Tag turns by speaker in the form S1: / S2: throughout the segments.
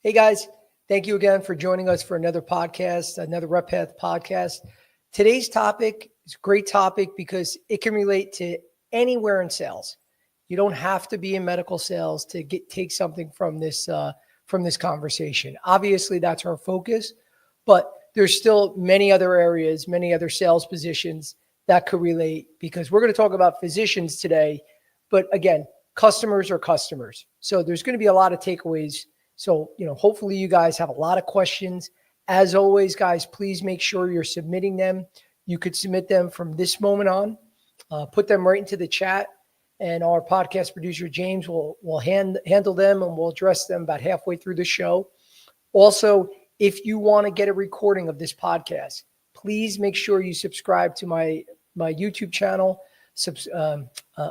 S1: Hey guys, thank you again for joining us for another podcast, another RepPath podcast. Today's topic is a great topic because it can relate to anywhere in sales. You don't have to be in medical sales to take something from this conversation. Obviously, that's our focus, but there's still many other areas, many other sales positions that could relate, because we're going to talk about physicians today. But again, customers are customers. So there's going to be a lot of takeaways. So, hopefully you guys have a lot of questions. As always, guys, please make sure you're submitting them. You could submit them from this moment on, put them right into the chat, and our podcast producer, James, will handle them, and we'll address them about halfway through the show. Also, if you want to get a recording of this podcast, please make sure you subscribe to my YouTube channel,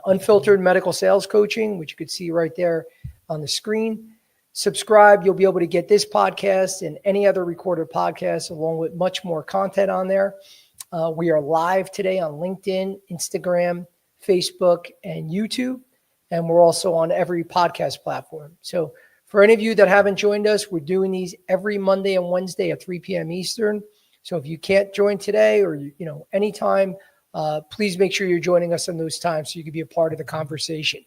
S1: Unfiltered Medical Sales Coaching, which you could see right there on the screen. Subscribe. You'll be able to get this podcast and any other recorded podcasts, along with much more content on there. We are live today on LinkedIn, Instagram, Facebook, and YouTube. And we're also on every podcast platform. So for any of you that haven't joined us, we're doing these every Monday and Wednesday at 3 p.m. Eastern. So if you can't join today or, anytime, please make sure you're joining us on those times so you can be a part of the conversation.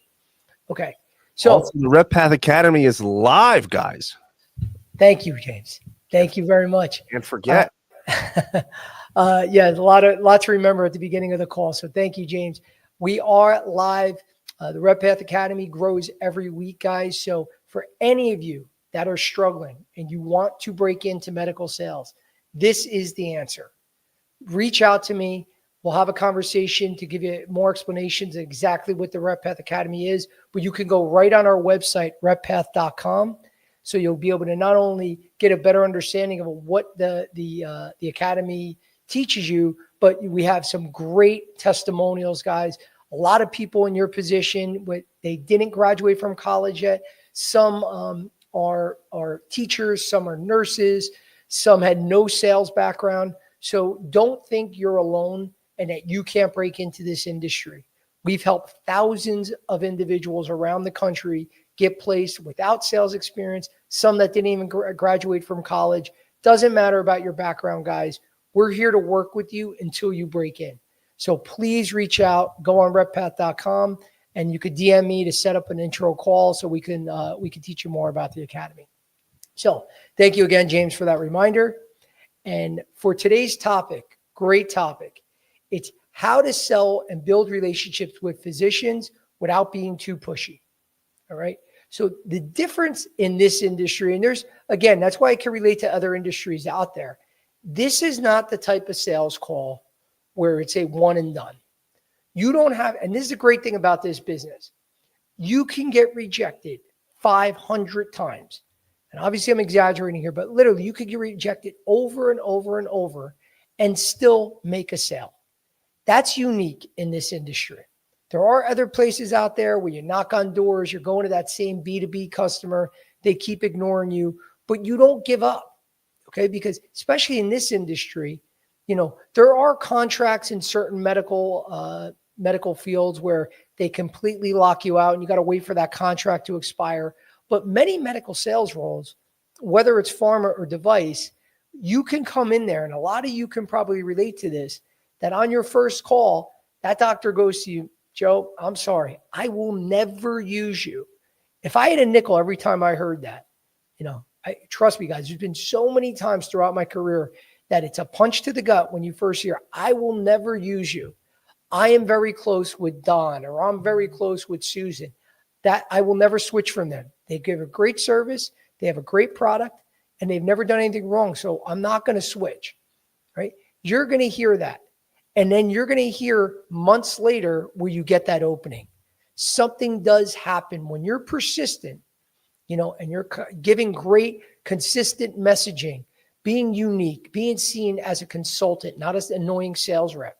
S1: Okay. So
S2: also, the Repath Academy is live, guys.
S1: Thank you, James. Thank you very much.
S2: Can't forget.
S1: Yeah, a lot to remember at the beginning of the call. So thank you, James. We are live. The Repath Academy grows every week, guys. So for any of you that are struggling and you want to break into medical sales, this is the answer. Reach out to me. We'll have a conversation to give you more explanations of exactly what the Repath Academy is, but you can go right on our website, repath.com. So you'll be able to not only get a better understanding of what the Academy teaches you, but we have some great testimonials, guys. A lot of people in your position, they didn't graduate from college yet. Some are teachers, some are nurses, some had no sales background. So don't think you're alone and that you can't break into this industry. We've helped thousands of individuals around the country get placed without sales experience, some that didn't even graduate from college. Doesn't matter about your background, guys. We're here to work with you until you break in. So please reach out, go on repath.com, and you could DM me to set up an intro call so we can teach you more about the Academy. So thank you again, James, for that reminder. And for today's topic, great topic, it's how to sell and build relationships with physicians without being too pushy. All right. So the difference in this industry, and that's why it can relate to other industries out there. This is not the type of sales call where it's a one and done. You don't have, and this is the great thing about this business, you can get rejected 500 times. And obviously I'm exaggerating here, but literally you could get rejected over and over and over and still make a sale. That's unique in this industry. There are other places out there where you knock on doors, you're going to that same B2B customer, they keep ignoring you, but you don't give up, okay? Because especially in this industry, there are contracts in certain medical fields where they completely lock you out and you got to wait for that contract to expire. But many medical sales roles, whether it's pharma or device, you can come in there, and a lot of you can probably relate to this, that on your first call, that doctor goes to you, Joe, I'm sorry, I will never use you. If I had a nickel every time I heard that, trust me, guys, there's been so many times throughout my career that it's a punch to the gut when you first hear, I will never use you. I am very close with Don, or I'm very close with Susan. That I will never switch from them. They give a great service, they have a great product, and they've never done anything wrong. So I'm not going to switch, right? You're going to hear that. And then you're going to hear months later where you get that opening. Something does happen when you're persistent, and you're giving great, consistent messaging, being unique, being seen as a consultant, not as an annoying sales rep.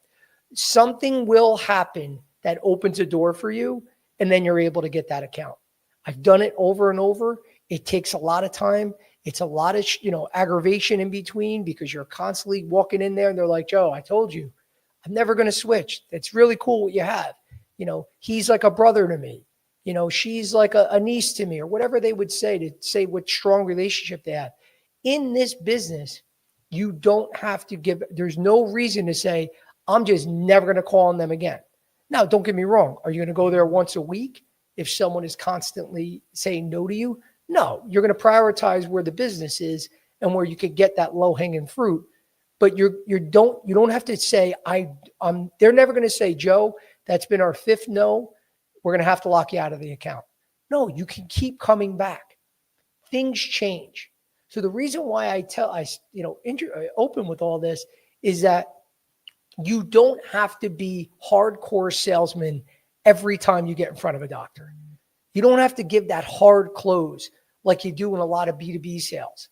S1: Something will happen that opens a door for you, and then you're able to get that account. I've done it over and over. It takes a lot of time. It's a lot of, aggravation in between, because you're constantly walking in there and they're like, Joe, I told you, I'm never going to switch. It's really cool what you have. He's like a brother to me. She's like a niece to me, or whatever they would say to say what strong relationship they have. In this business, you don't have to there's no reason to say, I'm just never going to call on them again. Now, don't get me wrong. Are you going to go there once a week if someone is constantly saying no to you? No, you're going to prioritize where the business is and where you could get that low hanging fruit. But you don't have to say, they're never going to say, Joe, that's been our fifth no. We're going to have to lock you out of the account. No, you can keep coming back. Things change. So the reason why I open with all this is that you don't have to be hardcore salesman every time you get in front of a doctor. You don't have to give that hard close like you do in a lot of B2B sales,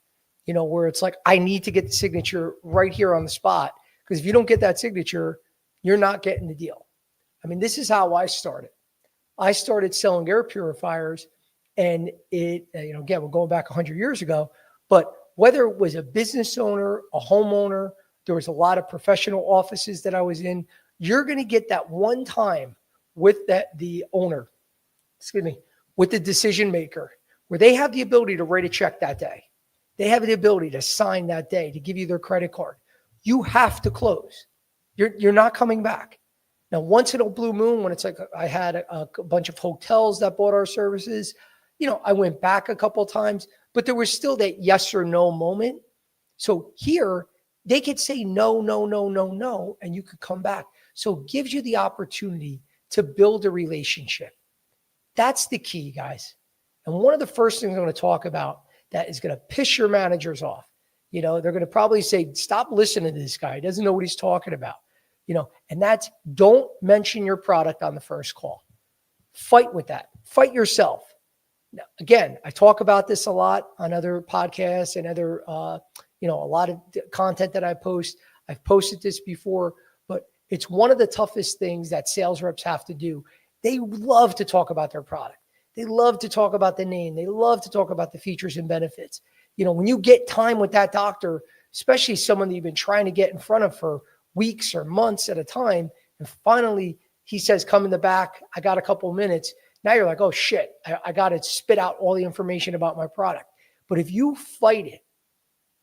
S1: where it's like, I need to get the signature right here on the spot. Because if you don't get that signature, you're not getting the deal. I mean, this is how I started. I started selling air purifiers, and again, we're going back 100 years ago, but whether it was a business owner, a homeowner, there was a lot of professional offices that I was in, you're going to get that one time with the owner, with the decision maker, where they have the ability to write a check that day. They have the ability to sign that day, to give you their credit card. You have to close. You're not coming back. Now, once in a blue moon, when it's like I had a bunch of hotels that bought our services, I went back a couple of times, but there was still that yes or no moment. So here, they could say no, no, no, no, no, and you could come back. So it gives you the opportunity to build a relationship. That's the key, guys. And one of the first things I'm going to talk about that is going to piss your managers off. They're going to probably say, stop listening to this guy. He doesn't know what he's talking about. And that's, don't mention your product on the first call. Fight with that. Fight yourself. Now, again, I talk about this a lot on other podcasts and other, a lot of content that I post. I've posted this before, but it's one of the toughest things that sales reps have to do. They love to talk about their product. They love to talk about the name. They love to talk about the features and benefits. When you get time with that doctor, especially someone that you've been trying to get in front of for weeks or months at a time, and finally he says, come in the back, I got a couple of minutes. Now you're like, oh shit, I got to spit out all the information about my product. But if you fight it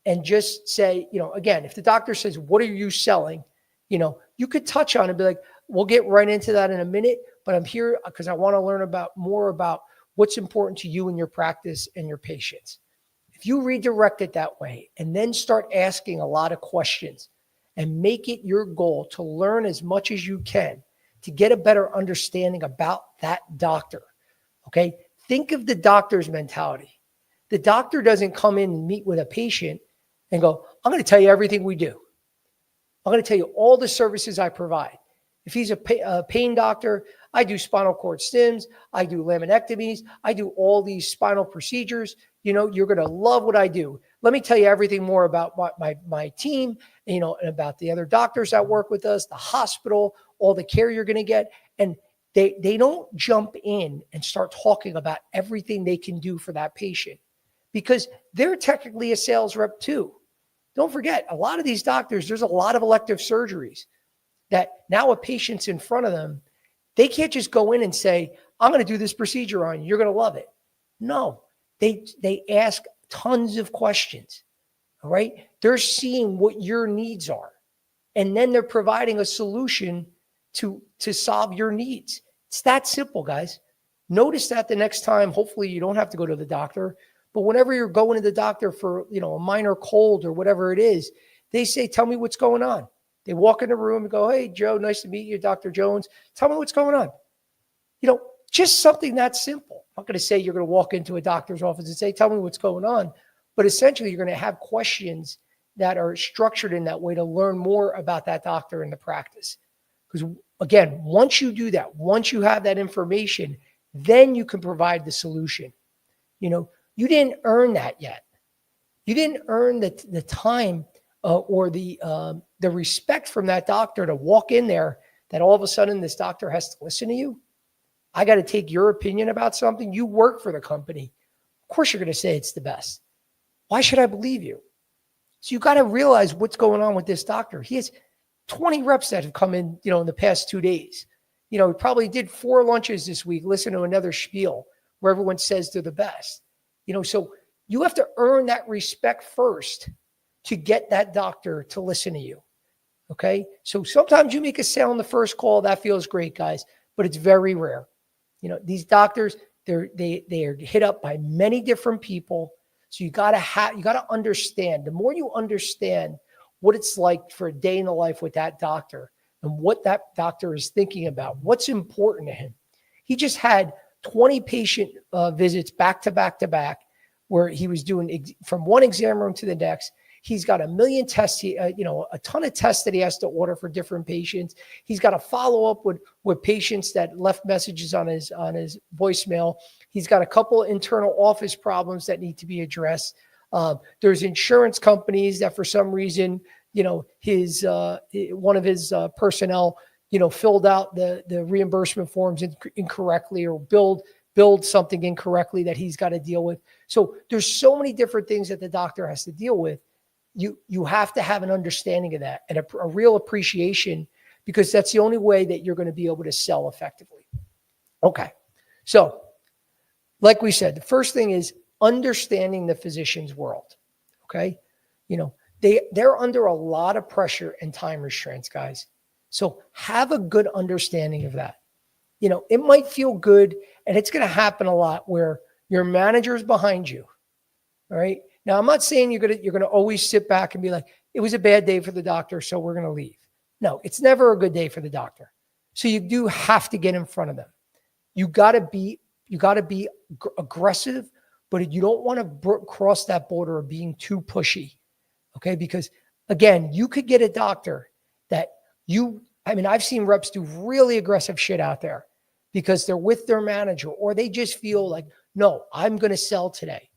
S1: and just say, again, if the doctor says, what are you selling? You could touch on it and be like, we'll get right into that in a minute, but I'm here because I want to learn more about what's important to you and your practice and your patients. If you redirect it that way and then start asking a lot of questions and make it your goal to learn as much as you can to get a better understanding about that doctor, okay? Think of the doctor's mentality. The doctor doesn't come in and meet with a patient and go, I'm going to tell you everything we do. I'm going to tell you all the services I provide. If he's a pain doctor, I do spinal cord stims, I do laminectomies, I do all these spinal procedures. You're going to love what I do. Let me tell you everything more about my team, and about the other doctors that work with us, the hospital, all the care you're going to get. And they don't jump in and start talking about everything they can do for that patient, because they're technically a sales rep too. Don't forget, a lot of these doctors, there's a lot of elective surgeries that now a patient's in front of them. They can't just go in and say, I'm going to do this procedure on you. You're going to love it. No, they ask tons of questions. All right. They're seeing what your needs are. And then they're providing a solution to solve your needs. It's that simple, guys. Notice that the next time, hopefully you don't have to go to the doctor, but whenever you're going to the doctor for, a minor cold or whatever it is, they say, tell me what's going on. They walk in the room and go, hey, Joe, nice to meet you, Dr. Jones. Tell me what's going on. Just something that simple. I'm not going to say you're going to walk into a doctor's office and say, tell me what's going on. But essentially, you're going to have questions that are structured in that way to learn more about that doctor and the practice. Because again, once you do that, once you have that information, then you can provide the solution. You didn't earn that yet. You didn't earn the time or the respect from that doctor to walk in there, that all of a sudden this doctor has to listen to you. I got to take your opinion about something. You work for the company. Of course, you're going to say it's the best. Why should I believe you? So you got to realize what's going on with this doctor. He has 20 reps that have come in, in the past 2 days. You know, he probably did 4 lunches this week, listen to another spiel where everyone says they're the best. You know, so you have to earn that respect first to get that doctor to listen to you. Okay. So sometimes you make a sale on the first call. That feels great, guys, but it's very rare. You know, these doctors, they are hit up by many different people. So you got to understand. The more you understand what it's like for a day in the life with that doctor and what that doctor is thinking about, what's important to him. He just had 20 patient visits back to back to back, where he was doing from one exam room to the next. He's got a million tests, a ton of tests that he has to order for different patients. He's got to follow up with patients that left messages on his voicemail. He's got a couple of internal office problems that need to be addressed. There's insurance companies that for some reason, one of his personnel, filled out the reimbursement forms incorrectly or billed something incorrectly that he's got to deal with. So there's so many different things that the doctor has to deal with. You have to have an understanding of that and a real appreciation, because that's the only way that you're going to be able to sell effectively. Okay. So like we said, the first thing is understanding the physician's world. Okay. They're under a lot of pressure and time restraints, guys. So have a good understanding of that. It might feel good, and it's going to happen a lot where your manager is behind you. All right. Now, I'm not saying you're going to always sit back and be like, it was a bad day for the doctor, so we're going to leave. No, it's never a good day for the doctor. So you do have to get in front of them. You got to be aggressive, but you don't want to cross that border of being too pushy. Okay. Because again, you could get a doctor that I've seen reps do really aggressive shit out there because they're with their manager, or they just feel like, no, I'm going to sell today.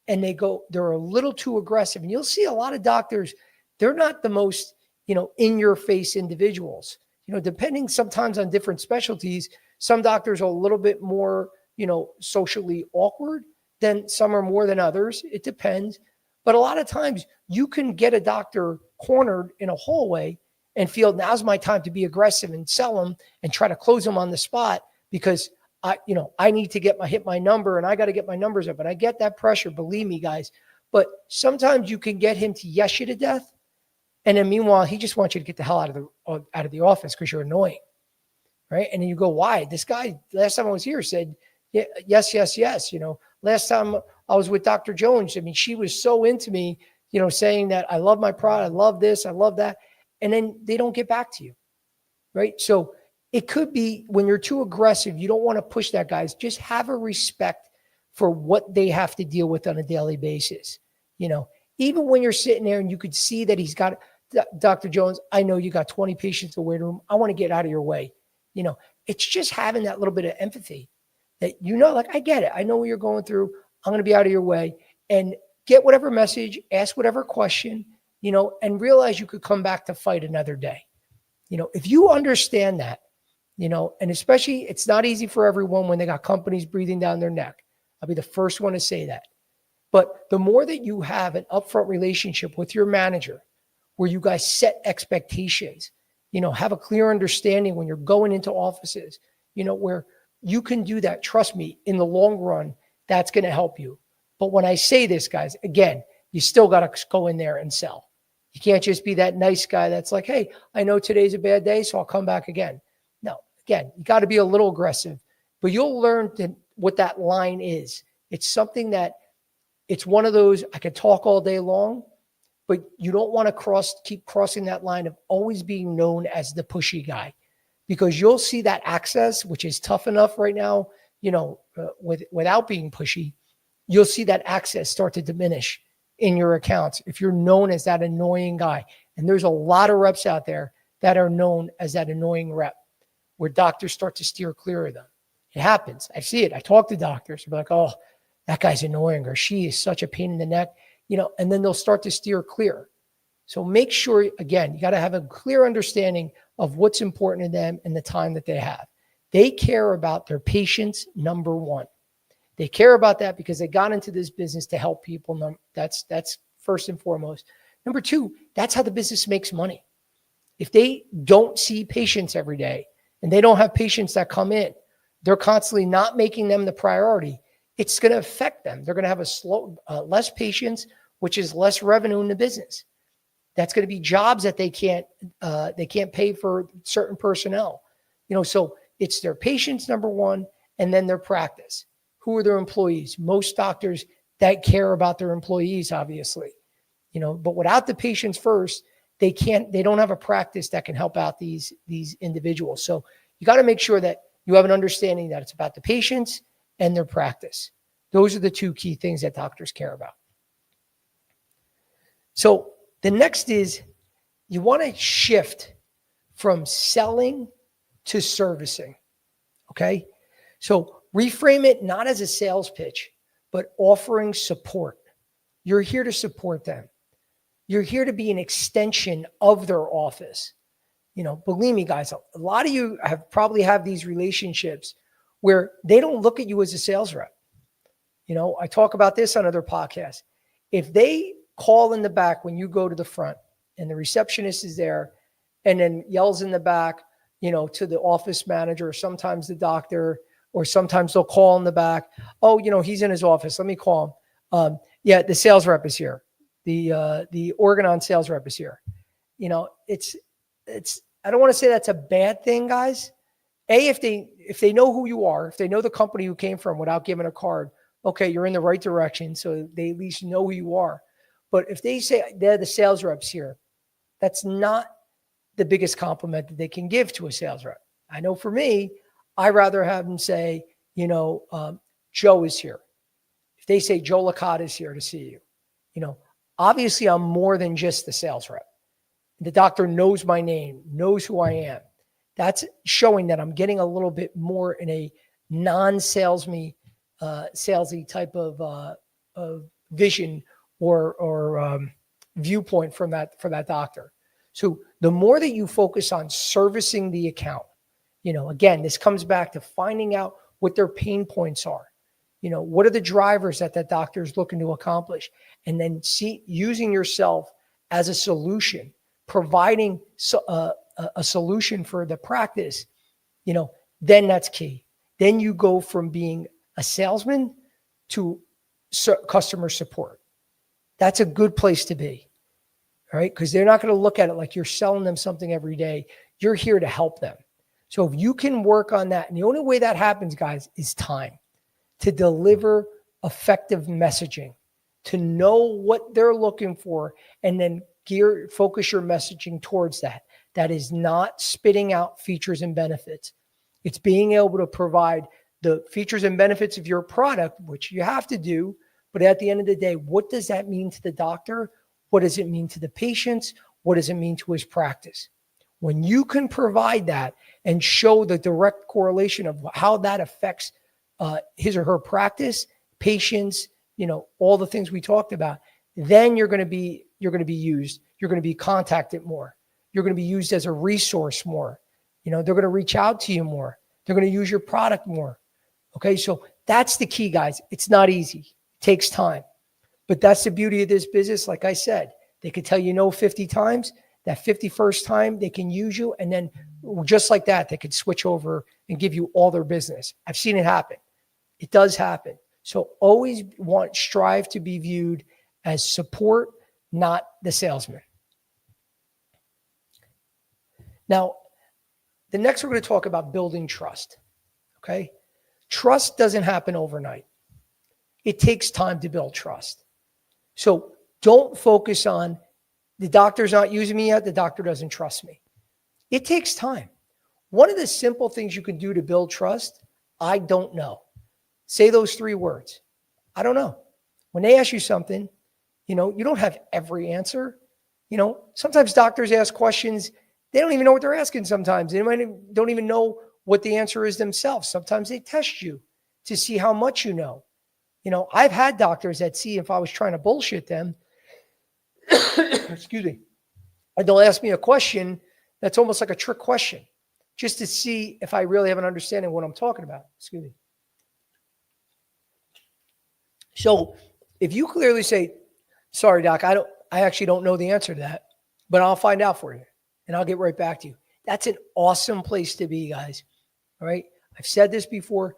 S1: And they're a little too aggressive. And you'll see a lot of doctors, they're not the most, in your face individuals, depending sometimes on different specialties. Some doctors are a little bit more, socially awkward than some are more than others. It depends. But a lot of times you can get a doctor cornered in a hallway and feel now's my time to be aggressive and sell them and try to close them on the spot because I need to hit my number and I got to get my numbers up. And I get that pressure, believe me, guys. But sometimes you can get him to yes you to death. And then meanwhile, he just wants you to get the hell out of the office because you're annoying. Right. And then you go, why? This guy, last time I was here, said, yeah, yes. Last time I was with Dr. Jones, she was so into me, saying that I love my product. I love this. I love that. And then they don't get back to you. Right. So it could be when you're too aggressive, you don't want to push that, guys. Just have a respect for what they have to deal with on a daily basis. Even when you're sitting there and you could see that he's got, Dr. Jones, I know you got 20 patients in the waiting room. I want to get out of your way. It's just having that little bit of empathy that, I get it. I know what you're going through. I'm going to be out of your way, and get whatever message, ask whatever question, and realize you could come back to fight another day. If you understand that, and especially it's not easy for everyone when they got companies breathing down their neck. I'll be the first one to say that. But the more that you have an upfront relationship with your manager, where you guys set expectations, have a clear understanding when you're going into offices, where you can do that. Trust me, in the long run, that's going to help you. But when I say this, guys, again, you still got to go in there and sell. You can't just be that nice guy that's like, hey, I know today's a bad day, so I'll come back again. No, again, you got to be a little aggressive, but you'll learn what that line is. It's something that it's one of those, I could talk all day long, but you don't want to keep crossing that line of always being known as the pushy guy, because you'll see that access, which is tough enough right now, without being pushy, you'll see that access start to diminish in your accounts if you're known as that annoying guy. And there's a lot of reps out there that are known as that annoying rep, where doctors start to steer clear of them. It happens. I see it. I talk to doctors. They're like, oh, that guy's annoying, or she is such a pain in the neck, and then they'll start to steer clear. So make sure, again, you got to have a clear understanding of what's important to them and the time that they have. They care about their patients, number one. They care about that because they got into this business to help people. That's first and foremost. Number two, that's how the business makes money. If they don't see patients every day, and they don't have patients that come in, they're constantly not making them the priority. It's going to affect them. They're going to have less patients, which is less revenue in the business. That's going to be jobs that they can't pay for certain personnel. So it's their patients, number one, and then their practice. Who are their employees? Most doctors that care about their employees, obviously, but without the patients first, they don't have a practice that can help out these individuals. So you got to make sure that you have an understanding that it's about the patients and their practice. Those are the two key things that doctors care about. So the next is you want to shift from selling to servicing. Okay. So reframe it not as a sales pitch, but offering support. You're here to support them. You're here to be an extension of their office. Believe me, guys, a lot of you probably have these relationships where they don't look at you as a sales rep. I talk about this on other podcasts. If they call in the back when you go to the front and the receptionist is there and then yells in the back, to the office manager, or sometimes the doctor, or sometimes they'll call in the back. Oh, he's in his office. Let me call him. Yeah, the sales rep is here. The Organon sales rep is here. It's I don't want to say that's a bad thing, guys. If they know who you are, if they know the company you came from without giving a card, okay, you're in the right direction. So they at least know who you are. But if they say they're the sales reps here, that's not the biggest compliment that they can give to a sales rep. I know for me, I rather have them say, Joe is here. If they say Joe Licata is here to see you, obviously I'm more than just the sales rep. The doctor knows my name, knows who I am. That's showing that I'm getting a little bit more in a non-salesy type of vision or viewpoint from that doctor. So the more that you focus on servicing the account, again, this comes back to finding out what their pain points are. What are the drivers that doctor is looking to accomplish? And then using yourself as a solution, providing a solution for the practice, then that's key. Then you go from being a salesman to customer support. That's a good place to be, all right? Because they're not going to look at it like you're selling them something every day. You're here to help them. So if you can work on that, and the only way that happens, guys, is time to deliver effective messaging, to know what they're looking for, and then focus your messaging towards that. That is not spitting out features and benefits. It's being able to provide the features and benefits of your product, which you have to do. But at the end of the day, what does that mean to the doctor? What does it mean to the patients? What does it mean to his practice? When you can provide that and show the direct correlation of how that affects his or her practice, patients, all the things we talked about, then you're going to be used. You're going to be contacted more. You're going to be used as a resource more. They're going to reach out to you more. They're going to use your product more. Okay. So that's the key, guys. It's not easy. It takes time, but that's the beauty of this business. Like I said, they could tell you no 50 times. That 51st time they can use you. And then just like that, they could switch over and give you all their business. I've seen it happen. It does happen. So always strive to be viewed as support, not the salesman. Now, the next we're going to talk about building trust. Okay. Trust doesn't happen overnight. It takes time to build trust. So don't focus on the doctor's not using me yet. The doctor doesn't trust me. It takes time. One of the simple things you can do to build trust, I don't know. Say those 3 words. I don't know. When they ask you something, you don't have every answer. Sometimes doctors ask questions. They don't even know what they're asking sometimes. They don't even know what the answer is themselves. Sometimes they test you to see how much you know. I've had doctors that see if I was trying to bullshit them, excuse me, and they'll ask me a question that's almost like a trick question just to see if I really have an understanding of what I'm talking about. Excuse me. So if you clearly say, sorry, doc, I actually don't know the answer to that, but I'll find out for you and I'll get right back to you. That's an awesome place to be, guys. All right. I've said this before.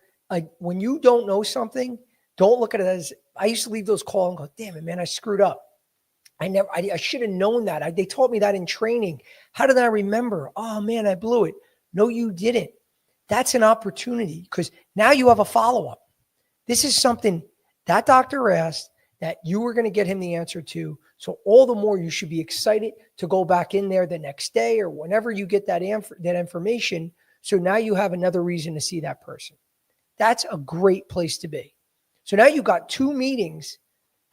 S1: When you don't know something, don't look at it as, I used to leave those calls and go, damn it, man, I screwed up. I should have known that. They taught me that in training. How did I remember? Oh man, I blew it. No, you didn't. That's an opportunity because now you have a follow-up. This is something that doctor asked that you were going to get him the answer to. So all the more you should be excited to go back in there the next day or whenever you get that information. So now you have another reason to see that person. That's a great place to be. So now you got 2 meetings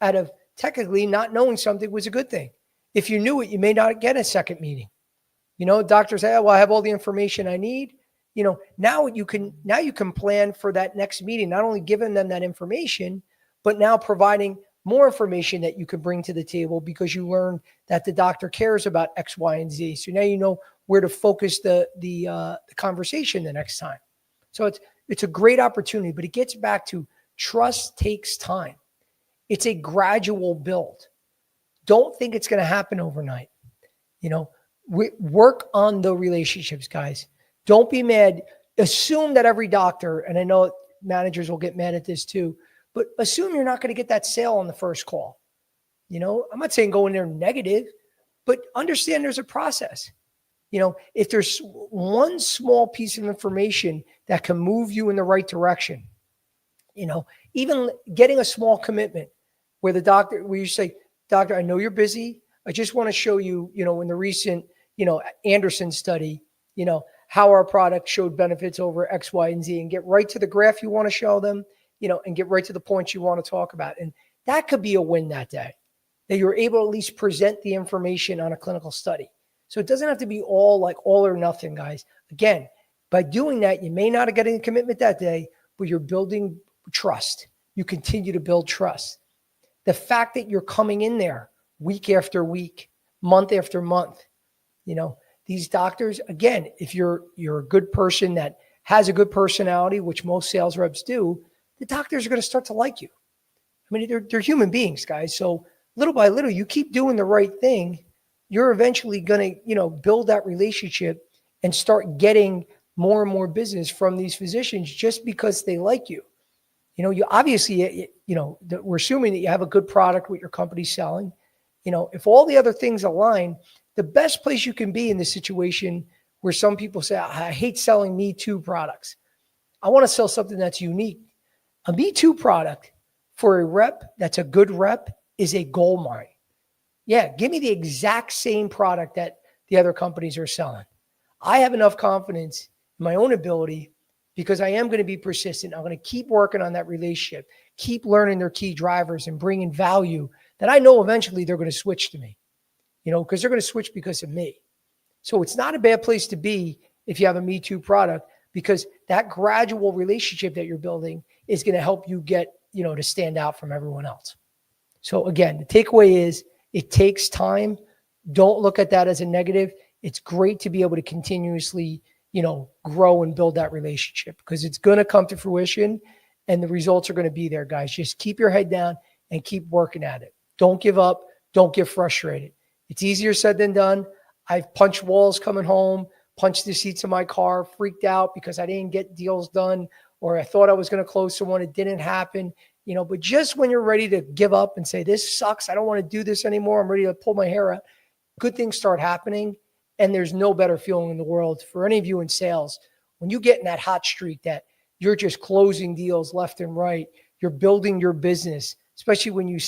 S1: out of technically not knowing something was a good thing. If you knew it, you may not get a second meeting. Doctors say, oh, well, I have all the information I need. Now you can plan for that next meeting, not only giving them that information, but now providing more information that you can bring to the table because you learned that the doctor cares about X, Y, and Z. So now you know where to focus the conversation the next time. So it's a great opportunity, but it gets back to trust takes time. It's a gradual build. Don't think it's going to happen overnight. Work on the relationships, guys. Don't be mad. Assume that every doctor, and I know managers will get mad at this too, but assume you're not going to get that sale on the first call. I'm not saying go in there negative, but understand there's a process. If there's one small piece of information that can move you in the right direction, even getting a small commitment where you say, doctor, I know you're busy. I just want to show you, in the recent, Anderson study, how our product showed benefits over X, Y, and Z, and get right to the graph you want to show them, and get right to the points you want to talk about. And that could be a win that day, that you're able to at least present the information on a clinical study. So it doesn't have to be all or nothing, guys. Again, by doing that, you may not have gotten a commitment that day, but you're building trust. You continue to build trust. The fact that you're coming in there week after week, month after month, these doctors, again, if you're a good person that has a good personality, which most sales reps do, the doctors are going to start to like you. I mean, they're human beings, guys. So little by little, you keep doing the right thing, you're eventually going to, build that relationship and start getting more and more business from these physicians just because they like you. You obviously, we're assuming that you have a good product what your company's selling. If all the other things align, the best place you can be in this situation where some people say, I hate selling Me Too products. I want to sell something that's unique. A Me Too product for a rep that's a good rep is a gold mine. Yeah, give me the exact same product that the other companies are selling. I have enough confidence in my own ability because I am going to be persistent. I'm going to keep working on that relationship, keep learning their key drivers and bringing value that I know eventually they're going to switch to me, because they're going to switch because of me. So it's not a bad place to be if you have a Me Too product, because that gradual relationship that you're building is going to help you get, to stand out from everyone else. So again, the takeaway is it takes time. Don't look at that as a negative. It's great to be able to continuously, grow and build that relationship because it's going to come to fruition and the results are going to be there, guys. Just keep your head down and keep working at it. Don't give up. Don't get frustrated. It's easier said than done. I've punched walls coming home, punched the seats of my car, freaked out because I didn't get deals done or I thought I was going to close someone. It didn't happen. But just when you're ready to give up and say, this sucks, I don't want to do this anymore, I'm ready to pull my hair out, good things start happening. And there's no better feeling in the world for any of you in sales. When you get in that hot streak that you're just closing deals left and right, you're building your business, especially when you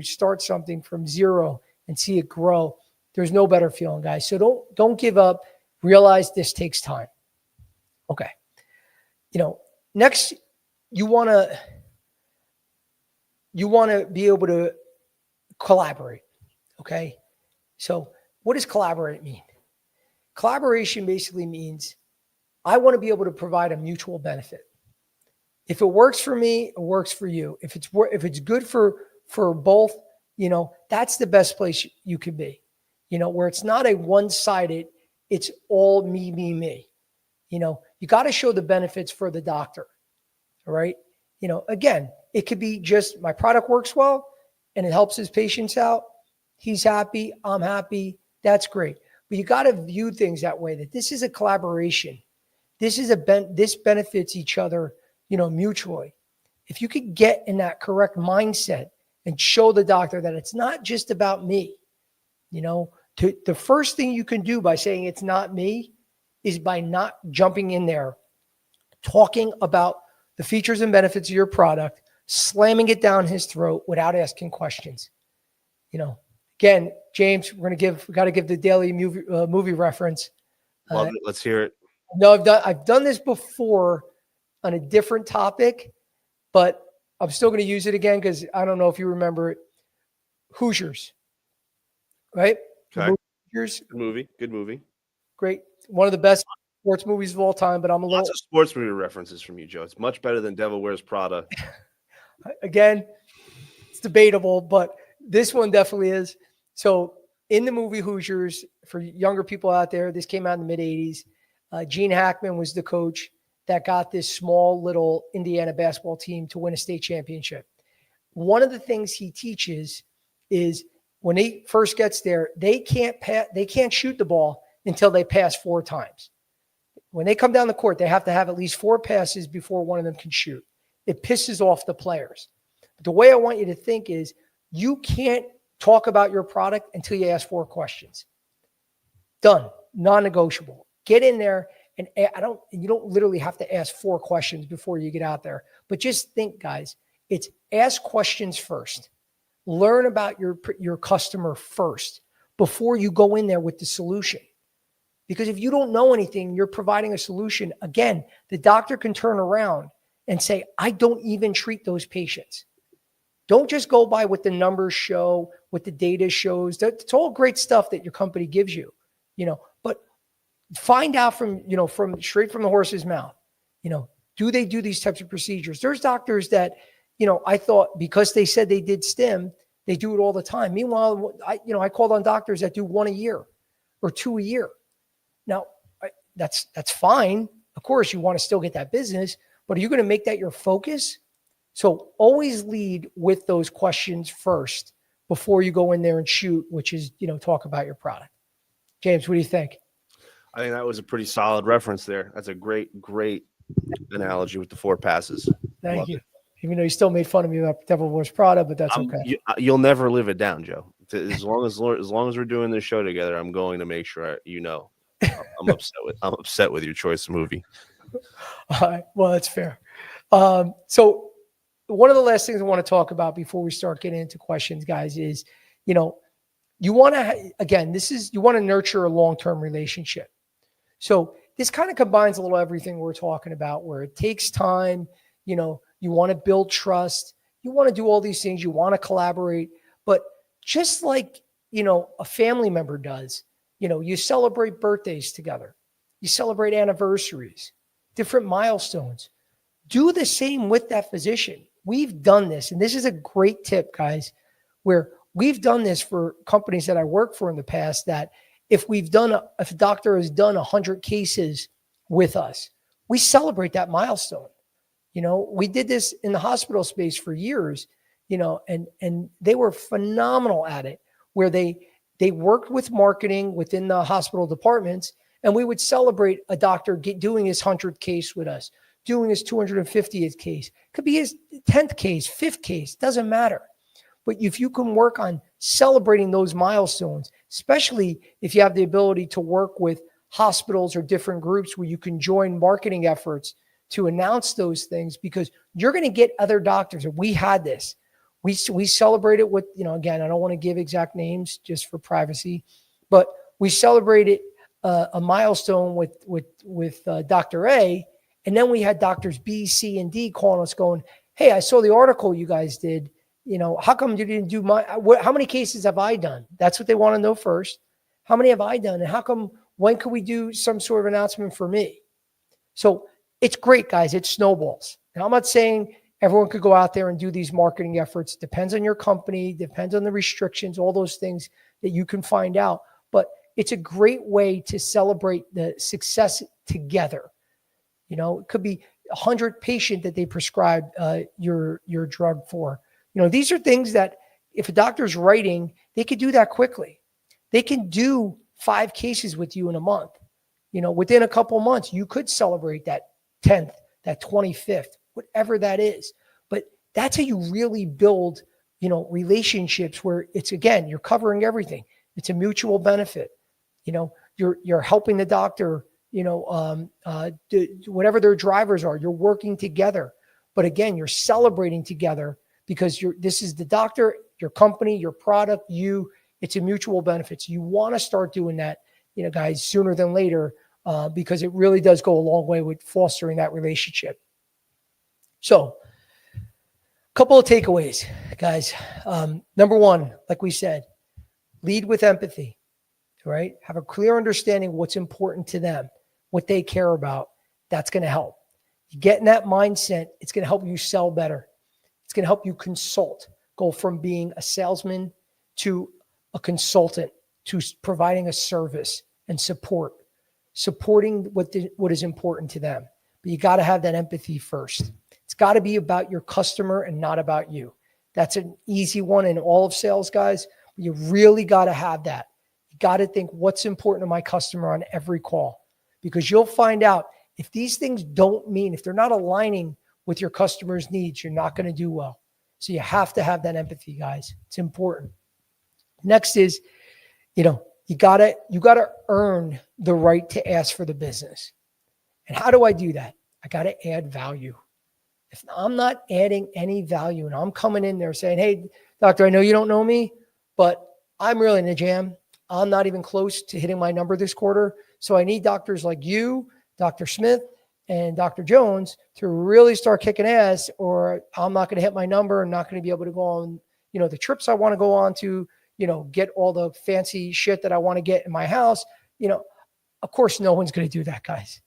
S1: start something from zero and see it grow, there's no better feeling, guys. So don't give up. Realize this takes time. Okay. Next, you want to be able to collaborate. Okay. So what does collaborate mean? Collaboration basically means I want to be able to provide a mutual benefit. If it works for me, it works for you. If it's good for both, that's the best place you could be, where it's not a one-sided, it's all me, me, me. You got to show the benefits for the doctor. All right. Again, it could be just my product works well and it helps his patients out. He's happy. I'm happy. That's great. But you got to view things that way, that this is a collaboration. This is this benefits each other, mutually. If you could get in that correct mindset and show the doctor that it's not just about me, the first thing you can do by saying it's not me is by not jumping in there, talking about the features and benefits of your product, slamming it down his throat without asking questions. Again, James, we got to give the daily movie reference.
S2: Love it. Let's hear it.
S1: No, I've done this before on a different topic, but I'm still going to use it again because I don't know if you remember it. Hoosiers, right?
S2: Okay.
S1: Hoosiers.
S2: Good movie.
S1: Great. One of the best sports movies of all time, but I'm a little...
S2: Lots of sports movie references from you, Joe. It's much better than Devil Wears Prada.
S1: Again, it's debatable, but this one definitely is. So in the movie Hoosiers, for younger people out there, this came out in the mid-'80s. Gene Hackman was the coach that got this small little Indiana basketball team to win a state championship. One of the things he teaches is when he first gets there, they can't shoot the ball until they pass 4 times. When they come down the court, they have to have at least 4 passes before one of them can shoot. It pisses off the players. But the way I want you to think is you can't talk about your product until you ask 4 questions. Done. Non-negotiable. Get in there, and you don't literally have to ask 4 questions before you get out there. But just think, guys, it's ask questions first. Learn about your customer first before you go in there with the solution. Because if you don't know anything, you're providing a solution. Again, the doctor can turn around and say, I don't even treat those patients. Don't just go by what the numbers show, what the data shows. It's all great stuff that your company gives you, but find out from straight from the horse's mouth, do they do these types of procedures? There's doctors that, I thought because they said they did stim, they do it all the time. Meanwhile, I called on doctors that do 1 a year or 2 a year. Now, that's fine. Of course, you want to still get that business, but are you going to make that your focus? So always lead with those questions first before you go in there and shoot, which is, talk about your product. James, what do you think?
S2: I think that was a pretty solid reference there. That's a great analogy with the 4 passes.
S1: Thank you. Even though you still made fun of me about Devil Wears Prada, but that's okay.
S2: You'll never live it down, Joe. As long as we're doing this show together, I'm going to make sure I'm upset with your choice of movie.
S1: All right. Well, that's fair. So one of the last things I want to talk about before we start getting into questions, guys, is, you want to nurture a long-term relationship. So this kind of combines a little everything we're talking about, where it takes time, you want to build trust, you want to do all these things, you want to collaborate, but just like, a family member does, you celebrate birthdays together, you celebrate anniversaries, different milestones. Do the same with that physician. We've done this, and this is a great tip, guys, where we've done this for companies that I worked for in the past, that if a doctor has done 100 cases with us, we celebrate that milestone. We did this in the hospital space for years, and they were phenomenal at it, where they worked with marketing within the hospital departments, and we would celebrate a doctor doing his 100th case with us, doing his 250th case. Could be his 10th case, 5th case, doesn't matter. But if you can work on celebrating those milestones, especially if you have the ability to work with hospitals or different groups where you can join marketing efforts to announce those things, because you're going to get other doctors. And we had this. We celebrated with, again, I don't want to give exact names just for privacy, but we celebrated a milestone with Dr. A, and then we had doctors B, C, and D calling us going, hey, I saw the article you guys did. How come you didn't do how many cases have I done? That's what they want to know first. How many have I done? And when could we do some sort of announcement for me? So it's great, guys. It snowballs. Now, I'm not saying everyone could go out there and do these marketing efforts. It depends on your company, depends on the restrictions, all those things that you can find out. But it's a great way to celebrate the success together. It could be 100 patient that they prescribed your drug for. These are things that if a doctor's writing, they could do that quickly. They can do 5 cases with you in a month. Within a couple of months, you could celebrate that 10th, that 25th, whatever that is. But that's how you really build, relationships where it's, again, you're covering everything. It's a mutual benefit. You're helping the doctor, whatever their drivers are, you're working together. But again, you're celebrating together because this is the doctor, your company, your product, it's a mutual benefit. So you want to start doing that, guys, sooner than later, because it really does go a long way with fostering that relationship. So a couple of takeaways, guys. Number one, like we said, lead with empathy, right? Have a clear understanding of what's important to them, what they care about. That's going to help. You get in that mindset, it's going to help you sell better. It's going to help you consult, go from being a salesman to a consultant, to providing a service and supporting what is important to them. But you got to have that empathy first. It's got to be about your customer and not about you. That's an easy one in all of sales, guys. You really got to have that. You got to think what's important to my customer on every call, because you'll find out if these things if they're not aligning with your customer's needs, you're not going to do well. So you have to have that empathy, guys. It's important. Next is, you got to earn the right to ask for the business. And how do I do that? I got to add value. If I'm not adding any value and I'm coming in there saying, hey, doctor, I know you don't know me, but I'm really in a jam. I'm not even close to hitting my number this quarter. So I need doctors like you, Dr. Smith, and Dr. Jones to really start kicking ass, or I'm not going to hit my number. I'm not going to be able to go on, the trips I want to go on to, get all the fancy shit that I want to get in my house. Of course, no one's going to do that, guys.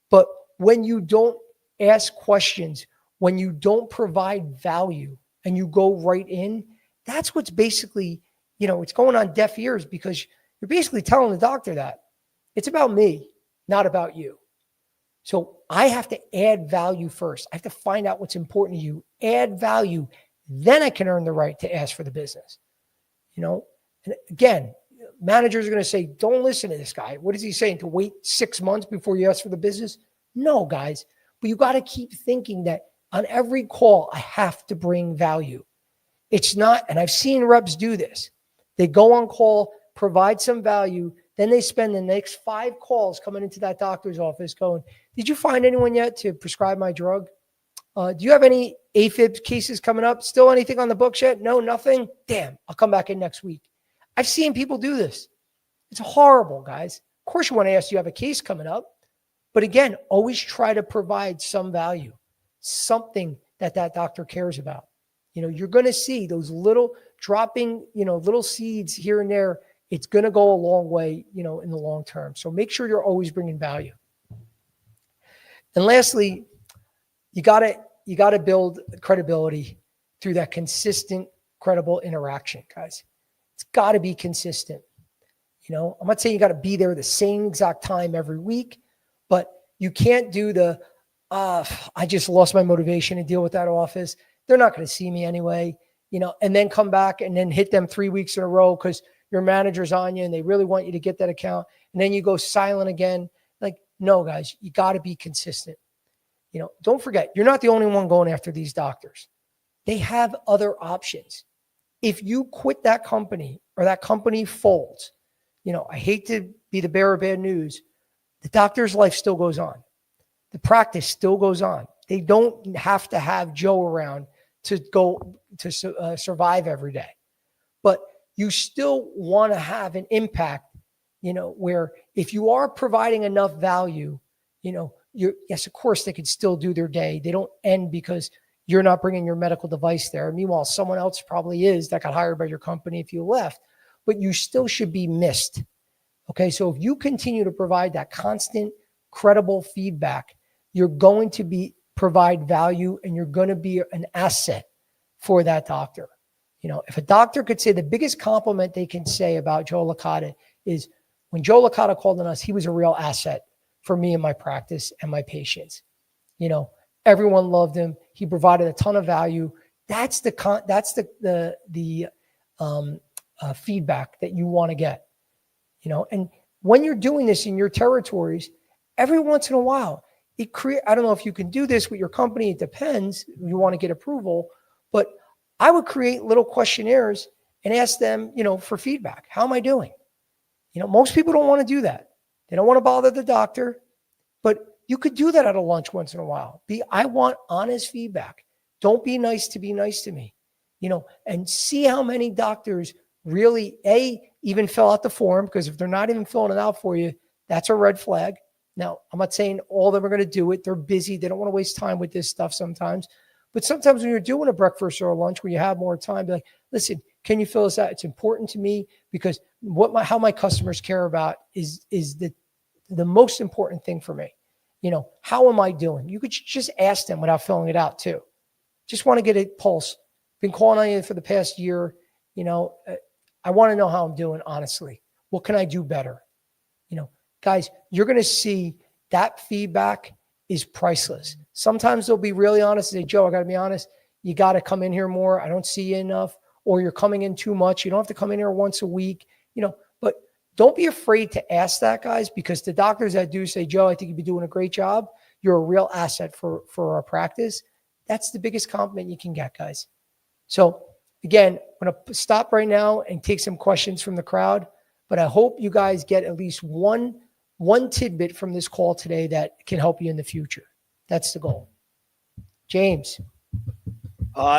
S1: But when you don't ask questions, when you don't provide value and you go right in, that's what's basically, it's going on deaf ears, because you're basically telling the doctor that it's about me, not about you. So I have to add value first. I have to find out what's important to you, add value. Then I can earn the right to ask for the business. And again, managers are going to say, don't listen to this guy. What is he saying? To wait 6 months before you ask for the business? No, guys, but you got to keep thinking that on every call, I have to bring value. It's not, and I've seen reps do this. They go on call, provide some value, then they spend the next 5 calls coming into that doctor's office going, did you find anyone yet to prescribe my drug? Do you have any AFib cases coming up? Still anything on the books yet? No, nothing? Damn, I'll come back in next week. I've seen people do this. It's horrible, guys. Of course you want to ask, do you have a case coming up? But again, always try to provide some value, something that doctor cares about. You're going to see those little dropping, little seeds here and there. It's going to go a long way, in the long term. So make sure you're always bringing value. And lastly, you got to build credibility through that consistent, credible interaction, guys. It's got to be consistent. I'm not saying you got to be there the same exact time every week, but you can't do I just lost my motivation to deal with that office. They're not going to see me anyway, and then come back and then hit them 3 weeks in a row because your manager's on you and they really want you to get that account. And then you go silent again. Like, no, guys, you got to be consistent. Don't forget, you're not the only one going after these doctors. They have other options. If you quit that company or that company folds, I hate to be the bearer of bad news. The doctor's life still goes on. The practice still goes on. They don't have to have Joe around to go to survive every day. But you still want to have an impact, where if you are providing enough value, yes, of course they could still do their day. They don't end because you're not bringing your medical device there. Meanwhile, someone else probably is that got hired by your company if you left, but you still should be missed. Okay. So if you continue to provide that constant, credible feedback, you're going to provide value and you're going to be an asset for that doctor. If a doctor could say the biggest compliment they can say about Joe Licata is when Joe Licata called on us, he was a real asset for me and my practice and my patients. Everyone loved him. He provided a ton of value. That's the feedback that you want to get. And when you're doing this in your territories, every once in a while, I don't know if you can do this with your company. It depends. You want to get approval, but I would create little questionnaires and ask them, for feedback. How am I doing? Most people don't want to do that. They don't want to bother the doctor, but you could do that at a lunch once in a while. I want honest feedback. Don't be nice to be nice to me, and see how many doctors really, even fill out the form, because if they're not even filling it out for you, that's a red flag. Now, I'm not saying all of them are going to do it. They're busy. They don't want to waste time with this stuff sometimes. But sometimes when you're doing a breakfast or a lunch where you have more time, be like, listen, can you fill this out? It's important to me because how my customers care about is the most important thing for me. How am I doing? You could just ask them without filling it out too. Just want to get a pulse. Been calling on you for the past year. I want to know how I'm doing, honestly. What can I do better? Guys, you're going to see that feedback is priceless. Sometimes they'll be really honest and say, Joe, I got to be honest. You got to come in here more. I don't see you enough, or you're coming in too much. You don't have to come in here once a week, but don't be afraid to ask that, guys, because the doctors that do say, Joe, I think you'd be doing a great job. You're a real asset for our practice. That's the biggest compliment you can get, guys. So again, I'm going to stop right now and take some questions from the crowd, but I hope you guys get at least one tidbit from this call today that can help you in the future. That's the goal. James.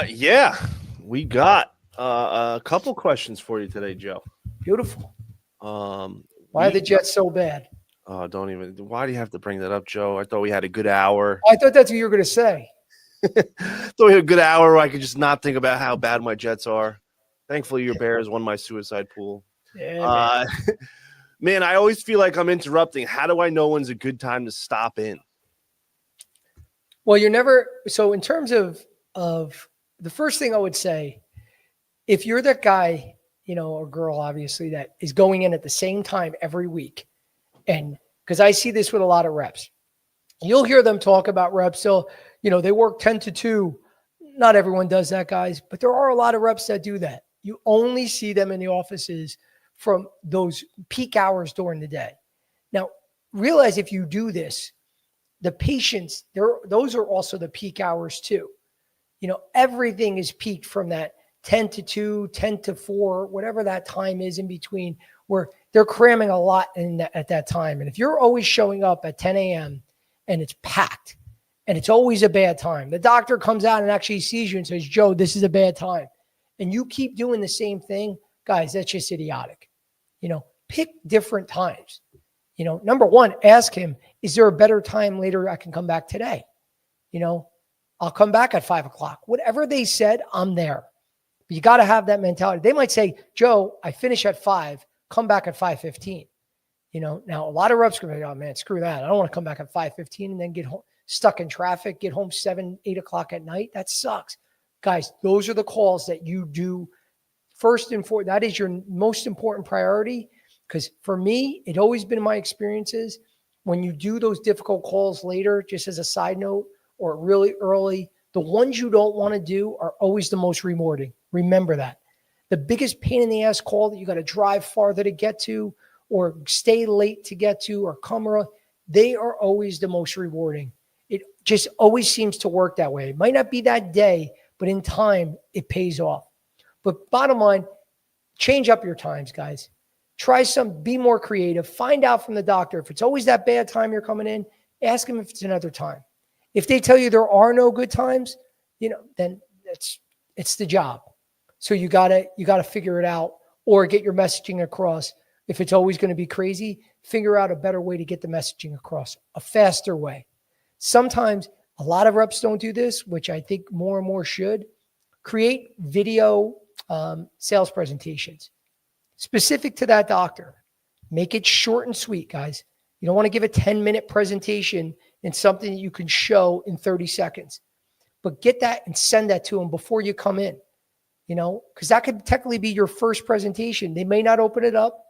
S2: Yeah, we got a couple questions for you today, Joe.
S1: Beautiful. Why are the Jets so bad?
S2: Why do you have to bring that up, Joe? I thought we had a good hour.
S1: I thought that's what you were going to say.
S2: Thought we had a good hour where I could just not think about how bad my Jets are. Thankfully, your Bears won my suicide pool.
S1: Yeah,
S2: man, I always feel like I'm interrupting. How do I know when's a good time to stop in?
S1: Well, you're never. So in terms of the first thing I would say, if you're that guy, or girl, obviously, that is going in at the same time every week, and because I see this with a lot of reps, you'll hear them talk about reps. So, they work 10 to 2. Not everyone does that, guys, but there are a lot of reps that do that. You only see them in the offices from those peak hours during the day. Now, realize if you do this, the patients, those are also the peak hours too. Everything is peaked from that 10 to 2, 10 to 4, whatever that time is in between, where they're cramming a lot at that time. And if you're always showing up at 10 a.m. and it's packed and it's always a bad time, the doctor comes out and actually sees you and says, Joe, this is a bad time. And you keep doing the same thing, guys, that's just idiotic. Pick different times. Number one, ask him, is there a better time later I can come back today? I'll come back at 5:00. Whatever they said, I'm there. But you got to have that mentality. They might say, Joe, I finish at 5, come back at 5:15. Now a lot of reps are going to be, oh man, screw that. I don't want to come back at 5:15 and then get home, stuck in traffic, get home 7, 8 o'clock at night. That sucks. Guys, those are the calls that you do first and foremost. That is your most important priority. Because for me, it always been my experiences when you do those difficult calls later, just as a side note, or really early, the ones you don't want to do are always the most rewarding. Remember that. The biggest pain in the ass call that you got to drive farther to get to, or stay late to get to, or come early, they are always the most rewarding. It just always seems to work that way. It might not be that day, but in time, it pays off. But bottom line, change up your times, guys. Try be more creative. Find out from the doctor. If it's always that bad time you're coming in, ask them if it's another time. If they tell you there are no good times, then it's the job. So you gotta figure it out or get your messaging across. If it's always going to be crazy, figure out a better way to get the messaging across, a faster way. Sometimes a lot of reps don't do this, which I think more and more should. Create video sales presentations specific to that doctor. Make it short and sweet, guys. You don't want to give a 10-minute presentation in something that you can show in 30 seconds. But get that and send that to them before you come in, because that could technically be your first presentation. They may not open it up,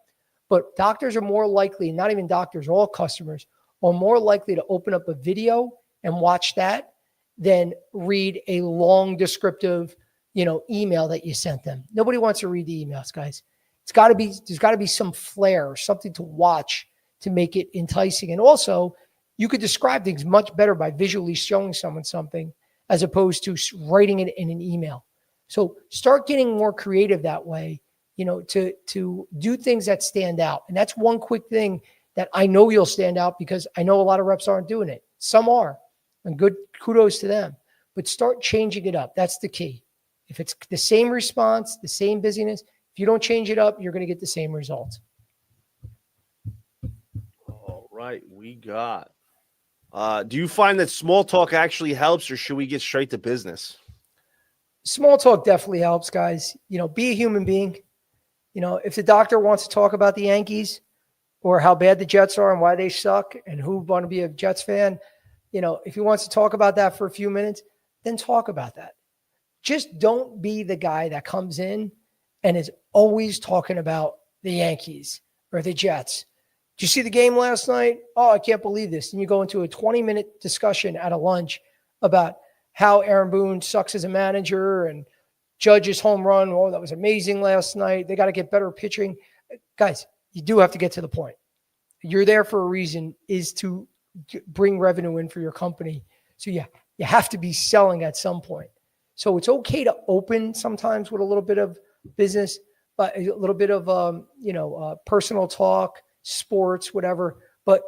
S1: but doctors are more likely, not even doctors, all customers are more likely to open up a video and watch that than read a long descriptive, email that you sent them. Nobody wants to read the emails, guys. there's got to be some flair, something to watch to make it enticing. And also, you could describe things much better by visually showing someone something as opposed to writing it in an email. So start getting more creative that way, to do things that stand out. And that's one quick thing that I know you'll stand out, because I know a lot of reps aren't doing it. Some are, and good kudos to them. But start changing it up. That's the key. If it's the same response, the same busyness, if you don't change it up, you're going to get the same results.
S2: All right, we got. Do you find that small talk actually helps, or should we get straight to business?
S1: Small talk definitely helps, guys. Be a human being. If the doctor wants to talk about the Yankees or how bad the Jets are and why they suck and who want to be a Jets fan, if he wants to talk about that for a few minutes, then talk about that. Just don't be the guy that comes in and is always talking about the Yankees or the Jets. Did you see the game last night? Oh, I can't believe this. And you go into a 20-minute discussion at a lunch about how Aaron Boone sucks as a manager and Judge's home run. Oh, that was amazing last night. They got to get better pitching. Guys, you do have to get to the point. You're there for a reason, is to bring revenue in for your company. So yeah, you have to be selling at some point. So it's okay to open sometimes with a little bit of business, but a little bit of, personal talk, sports, whatever, but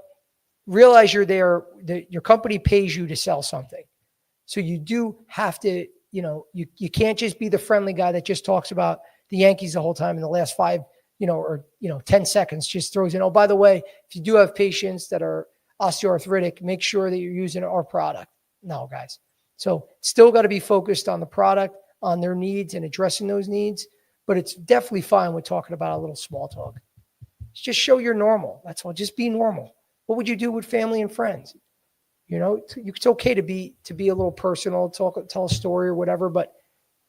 S1: realize you're there, that your company pays you to sell something. So you do have to, you can't just be the friendly guy that just talks about the Yankees the whole time in the last 10 seconds, just throws in, oh, by the way, if you do have patients that are osteoarthritic, make sure that you're using our product. No, guys. So still got to be focused on the product, on their needs and addressing those needs, but it's definitely fine with talking about a little small talk. Just show you're normal. That's all. Just be normal. What would you do with family and friends? It's okay to be a little personal, tell a story or whatever, but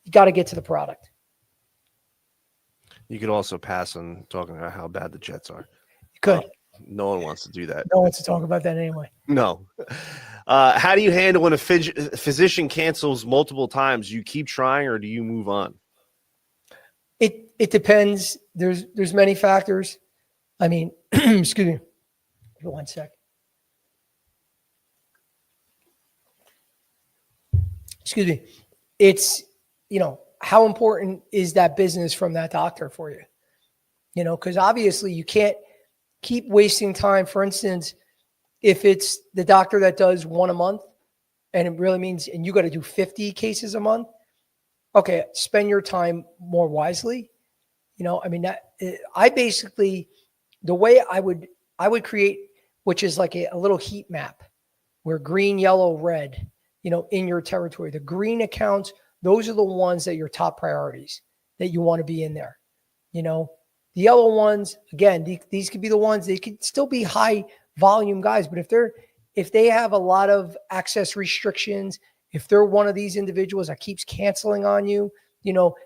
S1: you got to get to the product.
S2: You could also pass on talking about how bad the Jets are.
S1: You could.
S2: No one wants to do that.
S1: No one wants to talk about that anyway.
S2: No. How do you handle when a physician cancels multiple times? Do you keep trying or do you move on?
S1: It depends. There's many factors. I mean, excuse me. Give me 1 sec. Excuse me. It's, how important is that business from that doctor for you? Because obviously you can't keep wasting time. For instance, if it's the doctor that does one a month and it really means, and you got to do 50 cases a month, okay, spend your time more wisely. I basically, the way I would create, which is like a little heat map where green, yellow, red, in your territory, the green accounts, those are the ones that your top priorities that you want to be in there. The yellow ones, again, these could be the ones, they could still be high volume guys, but if they have a lot of access restrictions, if they're one of these individuals that keeps canceling on you,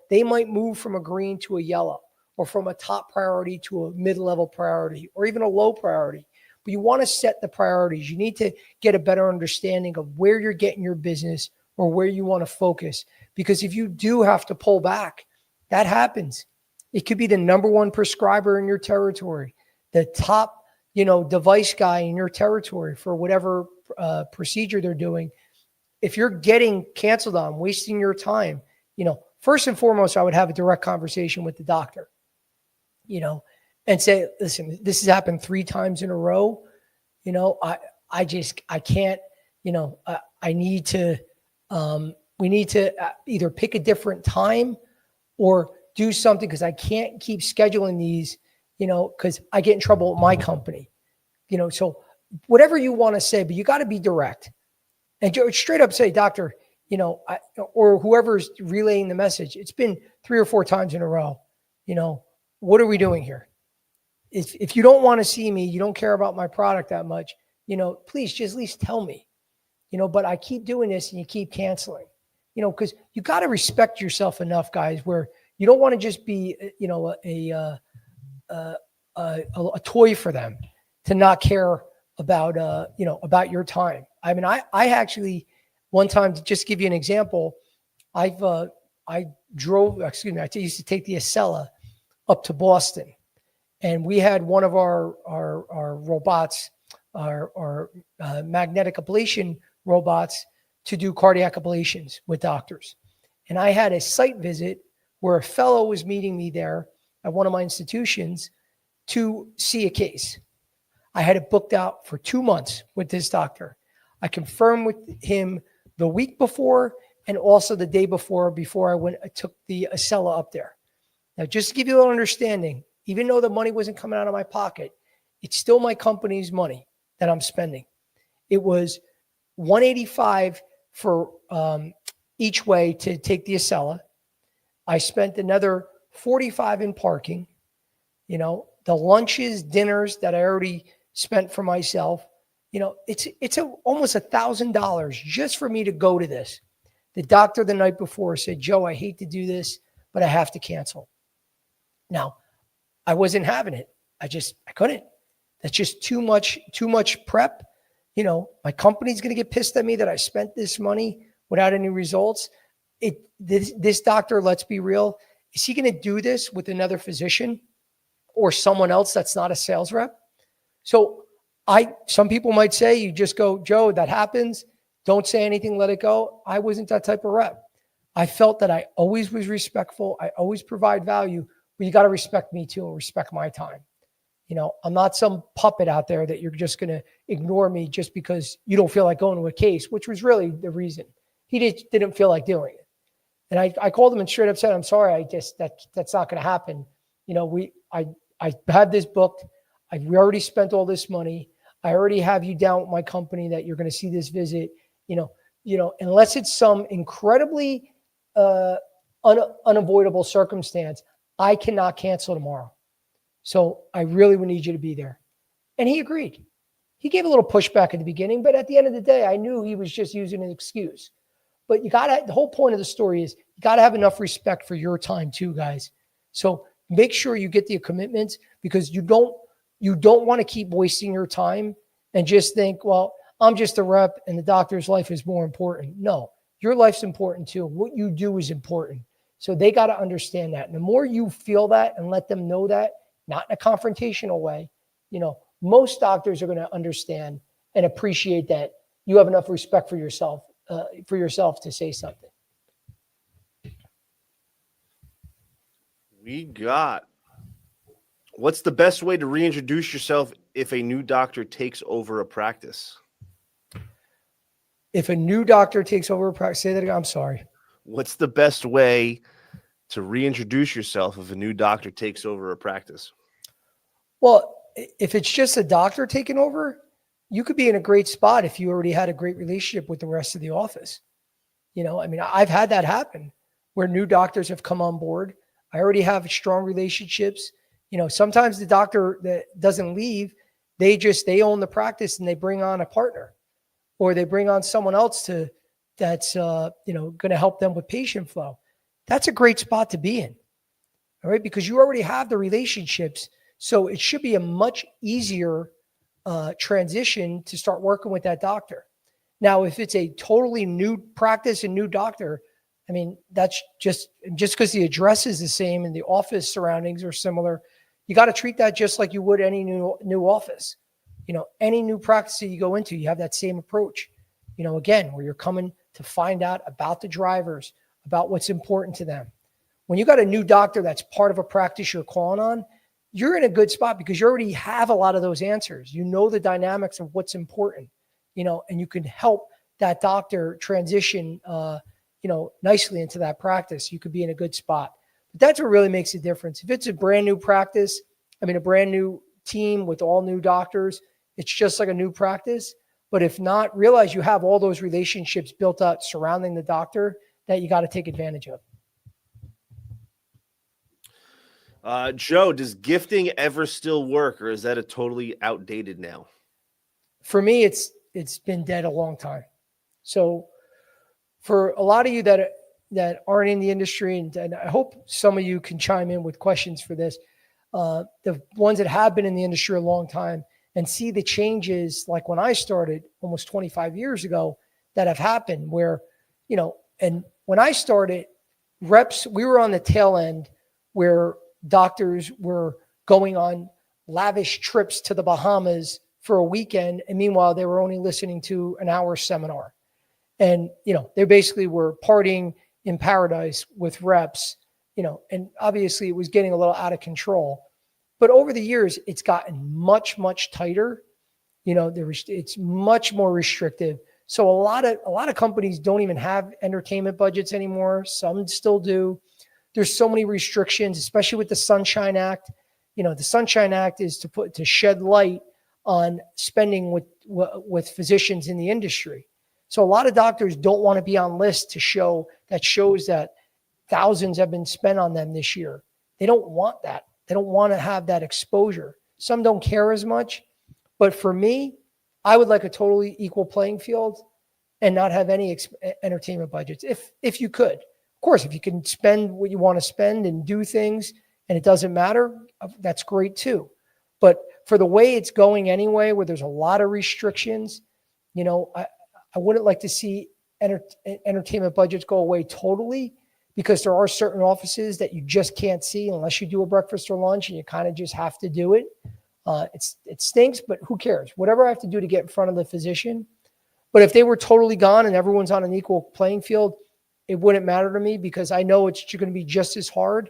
S1: they might move from a green to a yellow, or from a top priority to a mid-level priority, or even a low priority. But you want to set the priorities. You need to get a better understanding of where you're getting your business or where you want to focus. Because if you do have to pull back, that happens. It could be the number one prescriber in your territory, the top, device guy in your territory for whatever procedure they're doing. If you're getting canceled on, wasting your time, first and foremost, I would have a direct conversation with the doctor, and say, listen, this has happened 3 times in a row. I can't, I need to, we need to either pick a different time or do something, because I can't keep scheduling these, because I get in trouble with my company, so whatever you want to say, but you got to be direct and straight up say, doctor, or whoever's relaying the message, it's been 3 or 4 times in a row. What are we doing here? If you don't want to see me, you don't care about my product that much, please just at least tell me, but I keep doing this and you keep canceling, because you got to respect yourself enough, guys, where you don't want to just be, a toy for them to not care about, about your time. I mean, I actually, one time, to just give you an example, I used to take the Acela up to Boston. And we had one of our robots, our magnetic ablation robots, to do cardiac ablations with doctors. And I had a site visit where a fellow was meeting me there at one of my institutions to see a case. I had it booked out for 2 months with this doctor. I confirmed with him the week before and also the day before I took the Acela up there. Now, just to give you a little understanding, even though the money wasn't coming out of my pocket, it's still my company's money that I'm spending. It was $185 for each way to take the Acela. I spent another $45 in parking. You know, the lunches, dinners that I already spent for myself. You know, it's almost $1,000 just for me to go to this. The doctor the night before said, Joe, I hate to do this, but I have to cancel. Now, I wasn't having it. I couldn't. That's just too much prep. You know, my company's going to get pissed at me that I spent this money without any results. This doctor, let's be real, is he going to do this with another physician or someone else that's not a sales rep? So some people might say, you just go, Joe, that happens. Don't say anything, let it go. I wasn't that type of rep. I felt that I always was respectful. I always provide value, but you got to respect me too and respect my time. You know, I'm not some puppet out there that you're just going to ignore me just because you don't feel like going to a case, which was really the reason. He didn't feel like doing it. And I called him and straight up said, I'm sorry, that's not going to happen. You know, I had this booked. We already spent all this money. I already have you down with my company that you're going to see this visit. You know, unless it's some incredibly unavoidable circumstance, I cannot cancel tomorrow. So I really would need you to be there. And he agreed. He gave a little pushback at the beginning, but at the end of the day, I knew he was just using an excuse. But the whole point of the story is you got to have enough respect for your time too, guys. So make sure you get the commitments, because you don't want to keep wasting your time and just think, well, I'm just a rep and the doctor's life is more important. No, your life's important too. What you do is important. So they got to understand that. And the more you feel that and let them know that, not in a confrontational way, you know, most doctors are going to understand and appreciate that you have enough respect for yourself to say something.
S2: What's the best way to reintroduce yourself if a new doctor takes over a practice?
S1: If a new doctor takes over a practice, say that again. I'm sorry.
S2: What's the best way to reintroduce yourself if a new doctor takes over a practice?
S1: Well, if it's just a doctor taking over, you could be in a great spot if you already had a great relationship with the rest of the office. You know, I mean, I've had that happen where new doctors have come on board. I already have strong relationships. You know, sometimes the doctor that doesn't leave, they own the practice and they bring on a partner, or they bring on someone else that's going to help them with patient flow. That's a great spot to be in. All right. Because you already have the relationships. So it should be a much easier transition to start working with that doctor. Now, if it's a totally new practice and new doctor, I mean, that's just because the address is the same and the office surroundings are similar, you got to treat that just like you would any new office. You know, any new practice that you go into, you have that same approach. You know, again, where you're coming to find out about the drivers, about what's important to them. When you got a new doctor that's part of a practice you're calling on, you're in a good spot because you already have a lot of those answers. You know the dynamics of what's important, you know, and you can help that doctor transition, nicely into that practice. You could be in a good spot. But that's what really makes a difference. If it's a brand new practice, a brand new team with all new doctors, it's just like a new practice. But if not, realize you have all those relationships built up surrounding the doctor that you got to take advantage of.
S2: Joe, does gifting ever still work, or is that a totally outdated now?
S1: For me, it's been dead a long time. So for a lot of you that aren't in the industry, and I hope some of you can chime in with questions for this, the ones that have been in the industry a long time and see the changes, like when I started almost 25 years ago, that have happened where, you know, and when I started, reps, we were on the tail end where doctors were going on lavish trips to the Bahamas for a weekend. And meanwhile, they were only listening to an hour seminar. And, they basically were partying in paradise with reps, and obviously it was getting a little out of control. But over the years, it's gotten much, much tighter. It's much more restrictive. So a lot of companies don't even have entertainment budgets anymore. Some still do. There's so many restrictions, especially with the Sunshine Act. The Sunshine Act is to shed light on spending with physicians in the industry. So a lot of doctors don't want to be on lists that shows that thousands have been spent on them this year. They don't want that. They don't want to have that exposure. Some don't care as much. But for me, I would like a totally equal playing field and not have any entertainment budgets. If you could. Of course, if you can spend what you want to spend and do things and it doesn't matter, that's great too. But for the way it's going anyway, where there's a lot of restrictions, I wouldn't like to see entertainment budgets go away totally, because there are certain offices that you just can't see unless you do a breakfast or lunch, and you kind of just have to do it. It stinks, but who cares? Whatever I have to do to get in front of the physician. But if they were totally gone and everyone's on an equal playing field, it wouldn't matter to me, because I know it's going to be just as hard.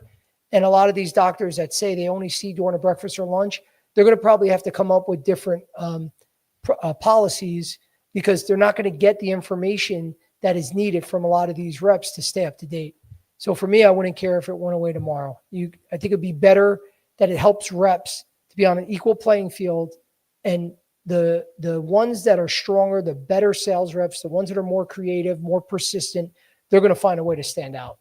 S1: And a lot of these doctors that say they only see during a breakfast or lunch, they're going to probably have to come up with different policies, because they're not going to get the information that is needed from a lot of these reps to stay up to date. So for me, I wouldn't care if it went away tomorrow. I think it'd be better that it helps reps to be on an equal playing field, and the ones that are stronger, the better sales reps, the ones that are more creative, more persistent, they're going to find a way to stand out.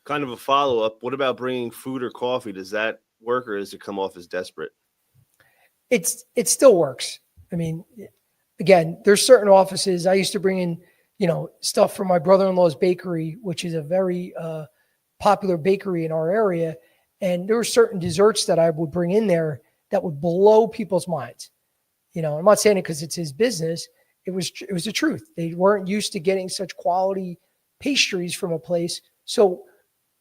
S2: Kind of a follow-up. What about bringing food or coffee? Does that work, or does it come off as desperate?
S1: It still works. I mean, again, there's certain offices. I used to bring in, stuff from my brother-in-law's bakery, which is a very popular bakery in our area. And there were certain desserts that I would bring in there that would blow people's minds. I'm not saying it because it's his business. It was the truth. They weren't used to getting such quality pastries from a place. So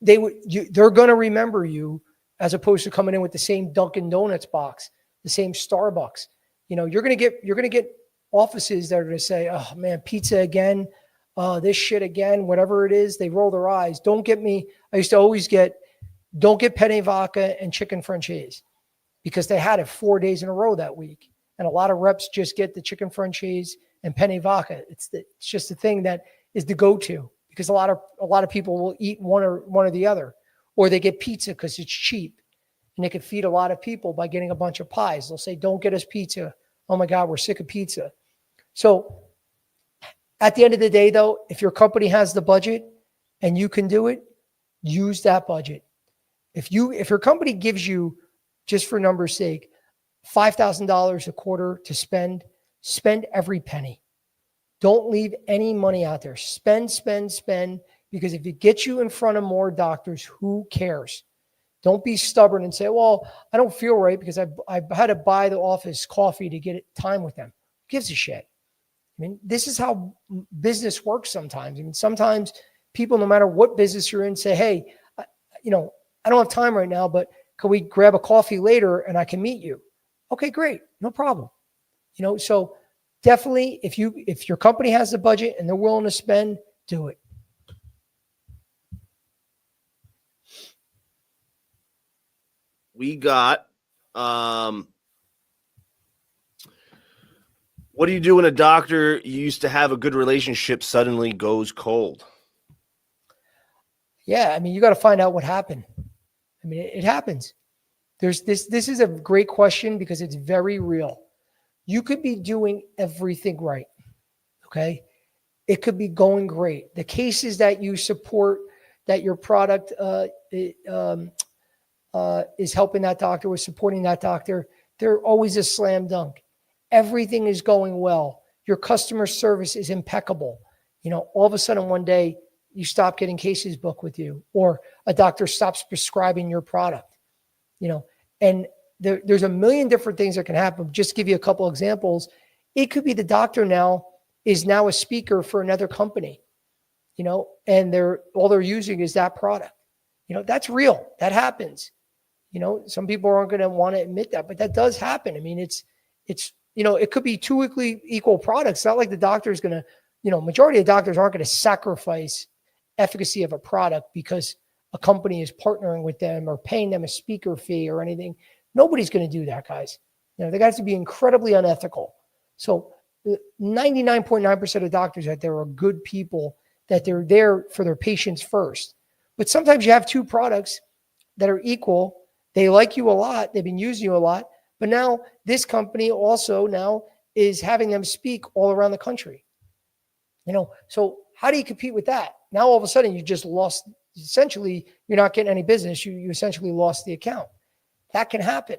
S1: they're going to remember you, as opposed to coming in with the same Dunkin' Donuts box, the same Starbucks. You're going to get offices that are going to say, "Oh man, pizza again, this shit again," whatever it is. They roll their eyes. Don't get me. I used to always don't get penne vodka and chicken franchise, because they had it 4 days in a row that week. And a lot of reps just get the chicken franchise and penne vodka. It's just the thing that is the go-to, because a lot of people will eat one or the other, or they get pizza because it's cheap, and they can feed a lot of people by getting a bunch of pies. They'll say, "Don't get us pizza. Oh my God, we're sick of pizza." So at the end of the day, though, if your company has the budget and you can do it, use that budget. If your company gives you, just for numbers' sake, $5,000 a quarter to spend every penny. Don't leave any money out there. Spend, because if it gets you in front of more doctors, who cares? Don't be stubborn and say, "Well, I don't feel right because I had to buy the office coffee to get time with them." Who gives a shit? I mean, this is how business works sometimes. I mean, sometimes people, no matter what business you're in, say, "Hey, I don't have time right now, but can we grab a coffee later and I can meet you?" Okay, great. No problem. So definitely, if your company has the budget and they're willing to spend, do it.
S2: We got, what do you do when a doctor you used to have a good relationship suddenly goes cold?
S1: Yeah, I mean, you got to find out what happened. I mean, it happens. This is a great question, because it's very real. You could be doing everything right. Okay. It could be going great. The cases that you support, that your product is helping that doctor, with supporting that doctor, they're always a slam dunk. Everything is going well. Your customer service is impeccable. All of a sudden one day you stop getting cases booked with you, or a doctor stops prescribing your product, and there's a million different things that can happen. Just give you a couple examples. It could be the doctor is now a speaker for another company, and all they're using is that product. That's real. That happens. Some people aren't going to want to admit that, but that does happen. I mean, it's, it could be two equal products. It's not like the doctor is going to, majority of doctors aren't going to sacrifice efficacy of a product because a company is partnering with them or paying them a speaker fee or anything. Nobody's going to do that, guys. They got to be incredibly unethical. So 99.9% of doctors out there are good people, that they're there for their patients first. But sometimes you have two products that are equal. They like you a lot. They've been using you a lot. But now this company also now is having them speak all around the country. So how do you compete with that? Now all of a sudden you just lost, essentially you're not getting any business. You essentially lost the account. That can happen.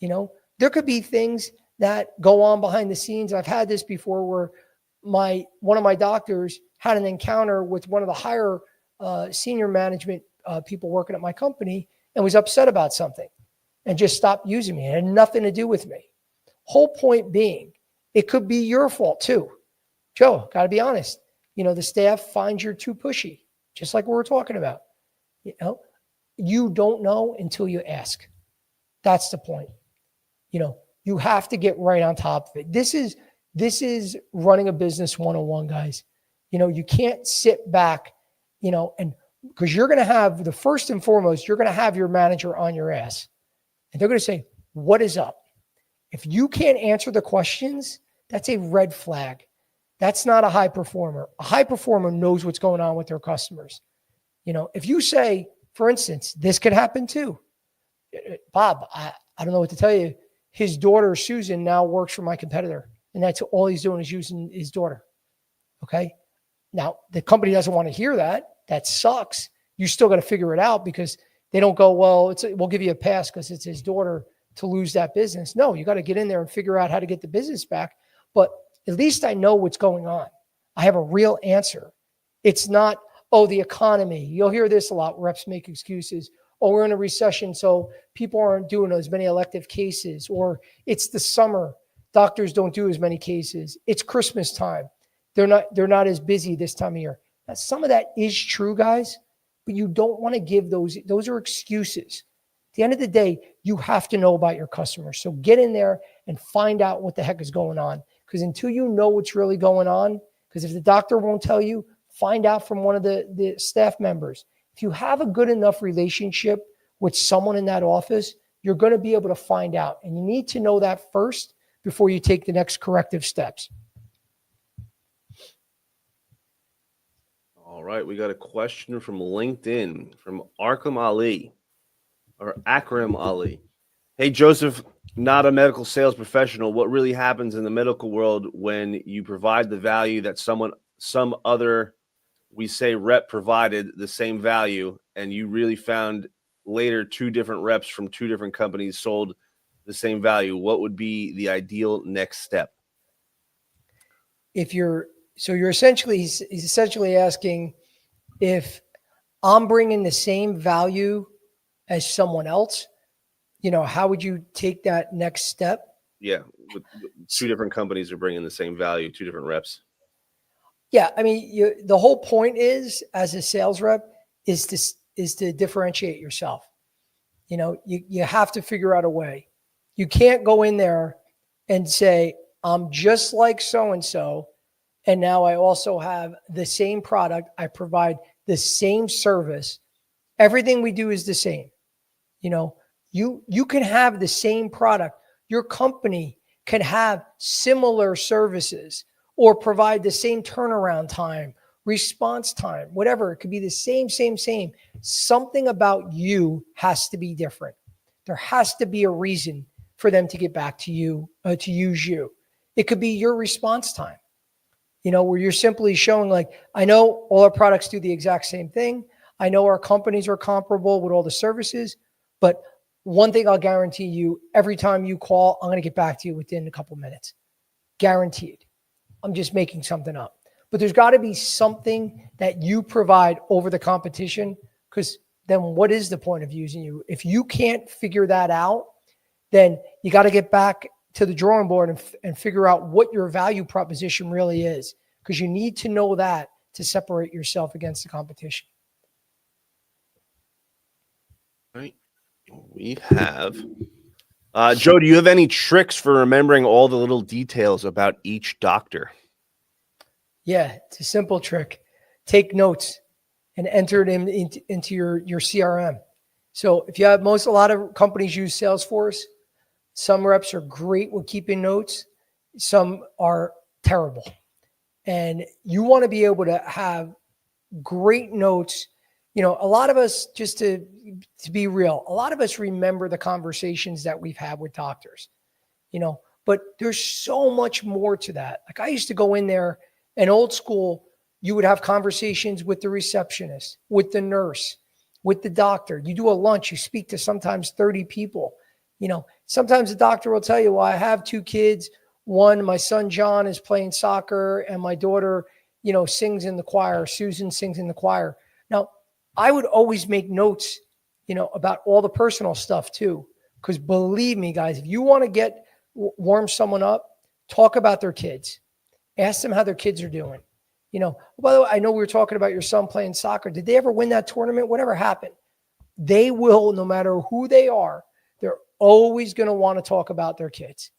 S1: There could be things that go on behind the scenes. I've had this before where one of my doctors had an encounter with one of the higher senior management people working at my company and was upset about something and just stopped using me. It had nothing to do with me. Whole point being, it could be your fault too. Joe, got to be honest. The staff finds you're too pushy, just like we were talking about. You don't know until you ask. That's the point. You have to get right on top of it. This is running a business 101, guys. You can't sit back, and because you're going to have the first and foremost, you're going to have your manager on your ass and they're going to say, what is up? If you can't answer the questions, that's a red flag. That's not a high performer. A high performer knows what's going on with their customers. If you say, for instance, this could happen too. Bob, I don't know what to tell you. His daughter, Susan, now works for my competitor. And that's all he's doing is using his daughter. Okay. Now the company doesn't want to hear that. That sucks. You still got to figure it out because they don't go, well, we'll give you a pass because it's his daughter to lose that business. No, you got to get in there and figure out how to get the business back. But at least I know what's going on. I have a real answer. It's not, the economy. You'll hear this a lot. Reps make excuses. We're in a recession, so people aren't doing as many elective cases. Or it's the summer. Doctors don't do as many cases. It's Christmas time. They're not as busy this time of year. Now, some of that is true, guys, but you don't want to give those are excuses. At the end of the day, you have to know about your customers. So get in there and find out what the heck is going on. Because until you know what's really going on, because if the doctor won't tell you, find out from one of the staff members. If you have a good enough relationship with someone in that office, you're going to be able to find out. And you need to know that first before you take the next corrective steps.
S2: All right. We got a question from LinkedIn from Akram Ali. Hey, Joseph, not a medical sales professional. What really happens in the medical world when you provide the value that some other, we say rep provided the same value, and you really found later two different reps from two different companies sold the same value? What would be the ideal next step?
S1: You're essentially, he's essentially asking if I'm bringing the same value as someone else, how would you take that next step?
S2: Yeah. With two different companies are bringing the same value, two different reps.
S1: Yeah. I mean, the whole point is, as a sales rep, is to differentiate yourself. You have to figure out a way. You can't go in there and say, I'm just like so-and-so, and now I also have the same product. I provide the same service. Everything we do is the same. You can have the same product. Your company can have similar services or provide the same turnaround time, response time, whatever. It could be the same. Something about you has to be different. There has to be a reason for them to get back to you, to use you. It could be your response time, where you're simply showing, like, I know all our products do the exact same thing. I know our companies are comparable with all the services, but one thing I'll guarantee you, every time you call, I'm going to get back to you within a couple minutes. Guaranteed. I'm just making something up. But there's got to be something that you provide over the competition, because then what is the point of using you? If you can't figure that out, then you got to get back to the drawing board and figure out what your value proposition really is, because you need to know that to separate yourself against the competition.
S2: Right. We have Joe, do you have any tricks for remembering all the little details about each doctor?
S1: Yeah, it's a simple trick. Take notes and enter it into your CRM. So if you have a lot of companies use Salesforce. Some reps are great with keeping notes. Some are terrible. And you want to be able to have great notes. You know, a lot of us, just to be real, a lot of us remember the conversations that we've had with doctors, you know, but there's so much more to that. Like I used to go in there and old school, you would have conversations with the receptionist, with the nurse, with the doctor. You do a lunch, you speak to sometimes 30 people. You know, sometimes the doctor will tell you, well, I have two kids. One, my son John is playing soccer, and my daughter, you know, sings in the choir. Susan sings in the choir. Now, I would always make notes, you know, about all the personal stuff too. Because believe me, guys, if you want to warm someone up, talk about their kids. Ask them how their kids are doing. You know, by the way, I know we were talking about your son playing soccer. Did they ever win that tournament? Whatever happened, they will, no matter who they are, they're always going to want to talk about their kids.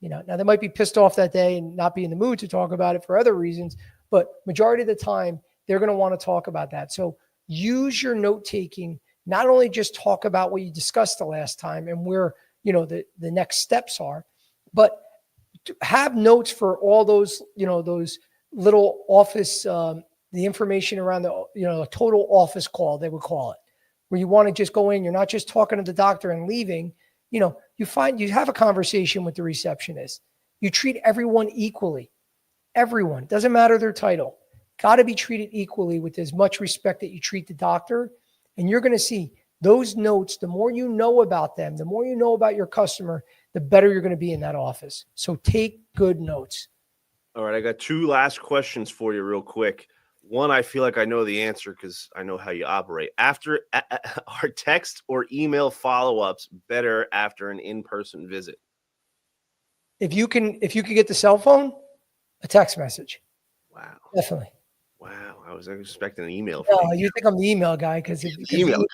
S1: You know, now they might be pissed off that day and not be in the mood to talk about it for other reasons, but majority of the time they're going to want to talk about that. So use your note taking, not only just talk about what you discussed the last time and where, you know, the next steps are, but have notes for all those, you know, those little office, the information around the, you know, a total office call, they would call it, where you want to just go in, you're not just talking to the doctor and leaving. You know, you have a conversation with the receptionist. You treat everyone equally. Everyone, doesn't matter their title, got to be treated equally with as much respect that you treat the doctor. And you're going to see those notes, the more you know about them, the more you know about your customer, the better you're going to be in that office. So take good notes.
S2: All right. I got two last questions for you real quick. One, I feel like I know the answer because I know how you operate. After are text or email follow-ups better after an in-person visit?
S1: If you can get the cell phone, a text message.
S2: Wow.
S1: Definitely.
S2: Wow. I was expecting an email.
S1: No, you think I'm the email guy because
S2: email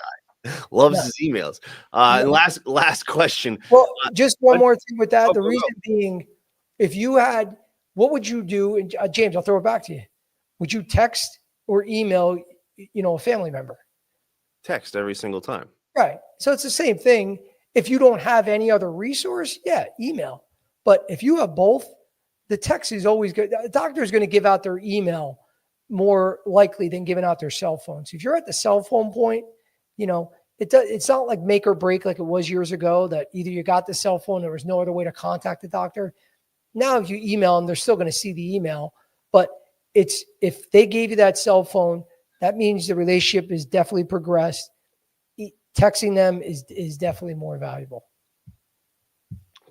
S2: guy loves his emails. And last question.
S1: Well, just one more thing with that.
S2: Oh,
S1: The reason being, if you had, what would you do? And James, I'll throw it back to you. Would you text or email, you know, a family member?
S2: Text every single time.
S1: Right. So it's the same thing. If you don't have any other resource, yeah, email. But if you have both, the text is always good. A doctor is going to give out their email more likely than giving out their cell phone. So if you're at the cell phone point, you know, it's not like make or break like it was years ago that either you got the cell phone, there was no other way to contact the doctor. Now, if you email them, they're still going to see the email. But if they gave you that cell phone, that means the relationship is definitely progressed. Texting them is definitely more valuable.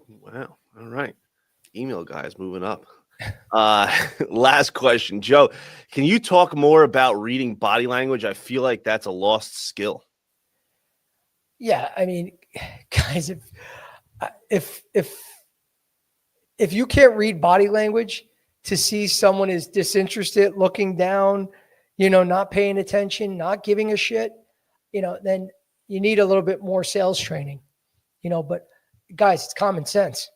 S2: Wow. All right. Email guys moving up. Last question, Joe, can you talk more about reading body language? I feel like that's a lost skill.
S1: Yeah. I mean, guys, if you can't read body language to see someone is disinterested, looking down, you know, not paying attention, not giving a shit, you know, then you need a little bit more sales training, you know, but guys, it's common sense.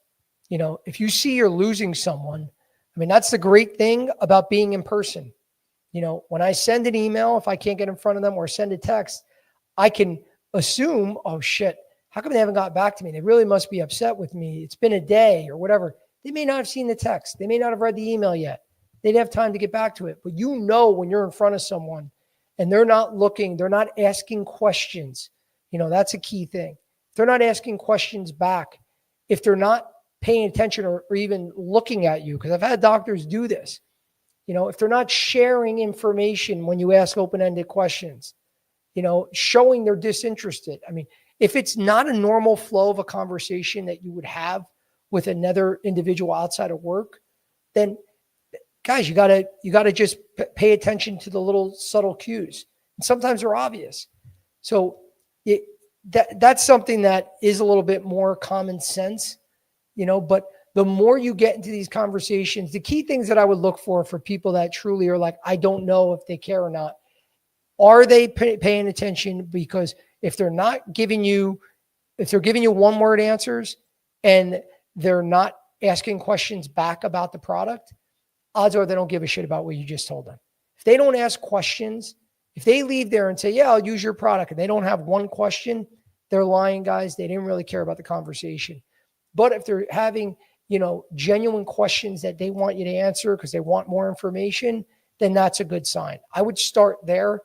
S1: You know, if you see you're losing someone, I mean, that's the great thing about being in person. You know, when I send an email, if I can't get in front of them or send a text, I can assume, oh shit, how come they haven't got back to me? They really must be upset with me. It's been a day or whatever. They may not have seen the text. They may not have read the email yet. They didn't have time to get back to it. But you know, when you're in front of someone and they're not looking, they're not asking questions, you know, that's a key thing. If they're not asking questions back, if they're not paying attention or even looking at you, because I've had doctors do this, you know, if they're not sharing information when you ask open-ended questions, you know, showing they're disinterested. I mean, if it's not a normal flow of a conversation that you would have with another individual outside of work, then guys, you gotta just pay attention to the little subtle cues. And sometimes they're obvious. So that's something that is a little bit more common sense, you know, but the more you get into these conversations, the key things that I would look for people that truly are like, I don't know if they care or not. Are they paying attention? Because if they're giving you one word answers and they're not asking questions back about the product, odds are they don't give a shit about what you just told them. If they don't ask questions, if they leave there and say, yeah, I'll use your product, and they don't have one question, they're lying, guys. They didn't really care about the conversation. But if they're having, genuine questions that they want you to answer because they want more information, then that's a good sign. I would start there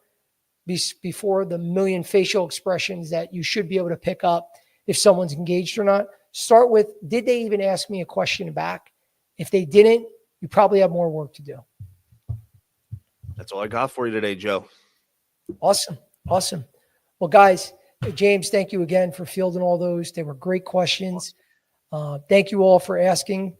S1: before the million facial expressions that you should be able to pick up if someone's engaged or not. Start with, did they even ask me a question back? If they didn't, you probably have more work to do.
S2: That's all I got for you today, Joe.
S1: Awesome. Well, guys, James, thank you again for fielding all those. They were great questions. Thank you all for asking.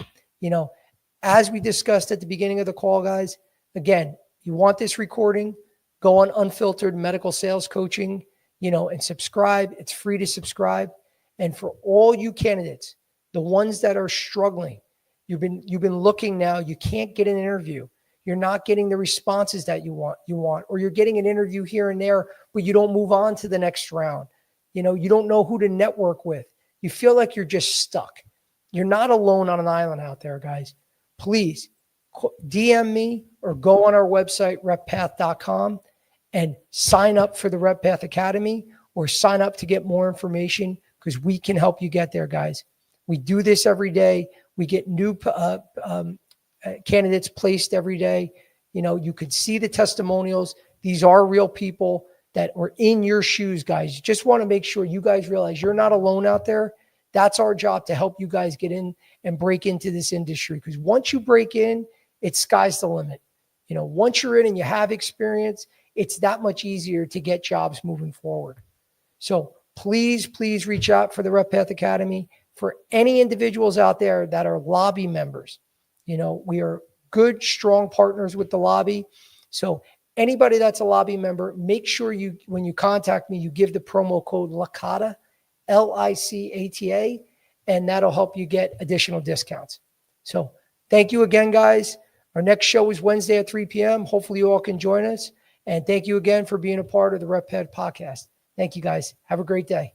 S1: As we discussed at the beginning of the call, guys, again, you want this recording, go on Unfiltered Medical Sales Coaching, and subscribe. It's free to subscribe. And for all you candidates, the ones that are struggling, you've been looking now, you can't get an interview. You're not getting the responses that you want, or you're getting an interview here and there, but you don't move on to the next round. You don't know who to network with. You feel like you're just stuck. You're not alone on an island out there, guys. Please DM me or go on our website, RepPath.com, and sign up for the RepPath Academy or sign up to get more information, because we can help you get there, guys. We do this every day. We get new candidates placed every day. You could see the testimonials. These are real people that were in your shoes, guys. You just want to make sure you guys realize you're not alone out there. That's our job, to help you guys get in and break into this industry. Because once you break in, it's sky's the limit. Once you're in and you have experience, it's that much easier to get jobs moving forward. So please reach out for the RepPath Academy. For any individuals out there that are lobby members, we are good, strong partners with the lobby. So anybody that's a lobby member, make sure when you contact me, you give the promo code Licata, Licata, and that'll help you get additional discounts. So thank you again, guys. Our next show is Wednesday at 3 p.m. Hopefully you all can join us. And thank you again for being a part of the RepPath podcast. Thank you, guys. Have a great day.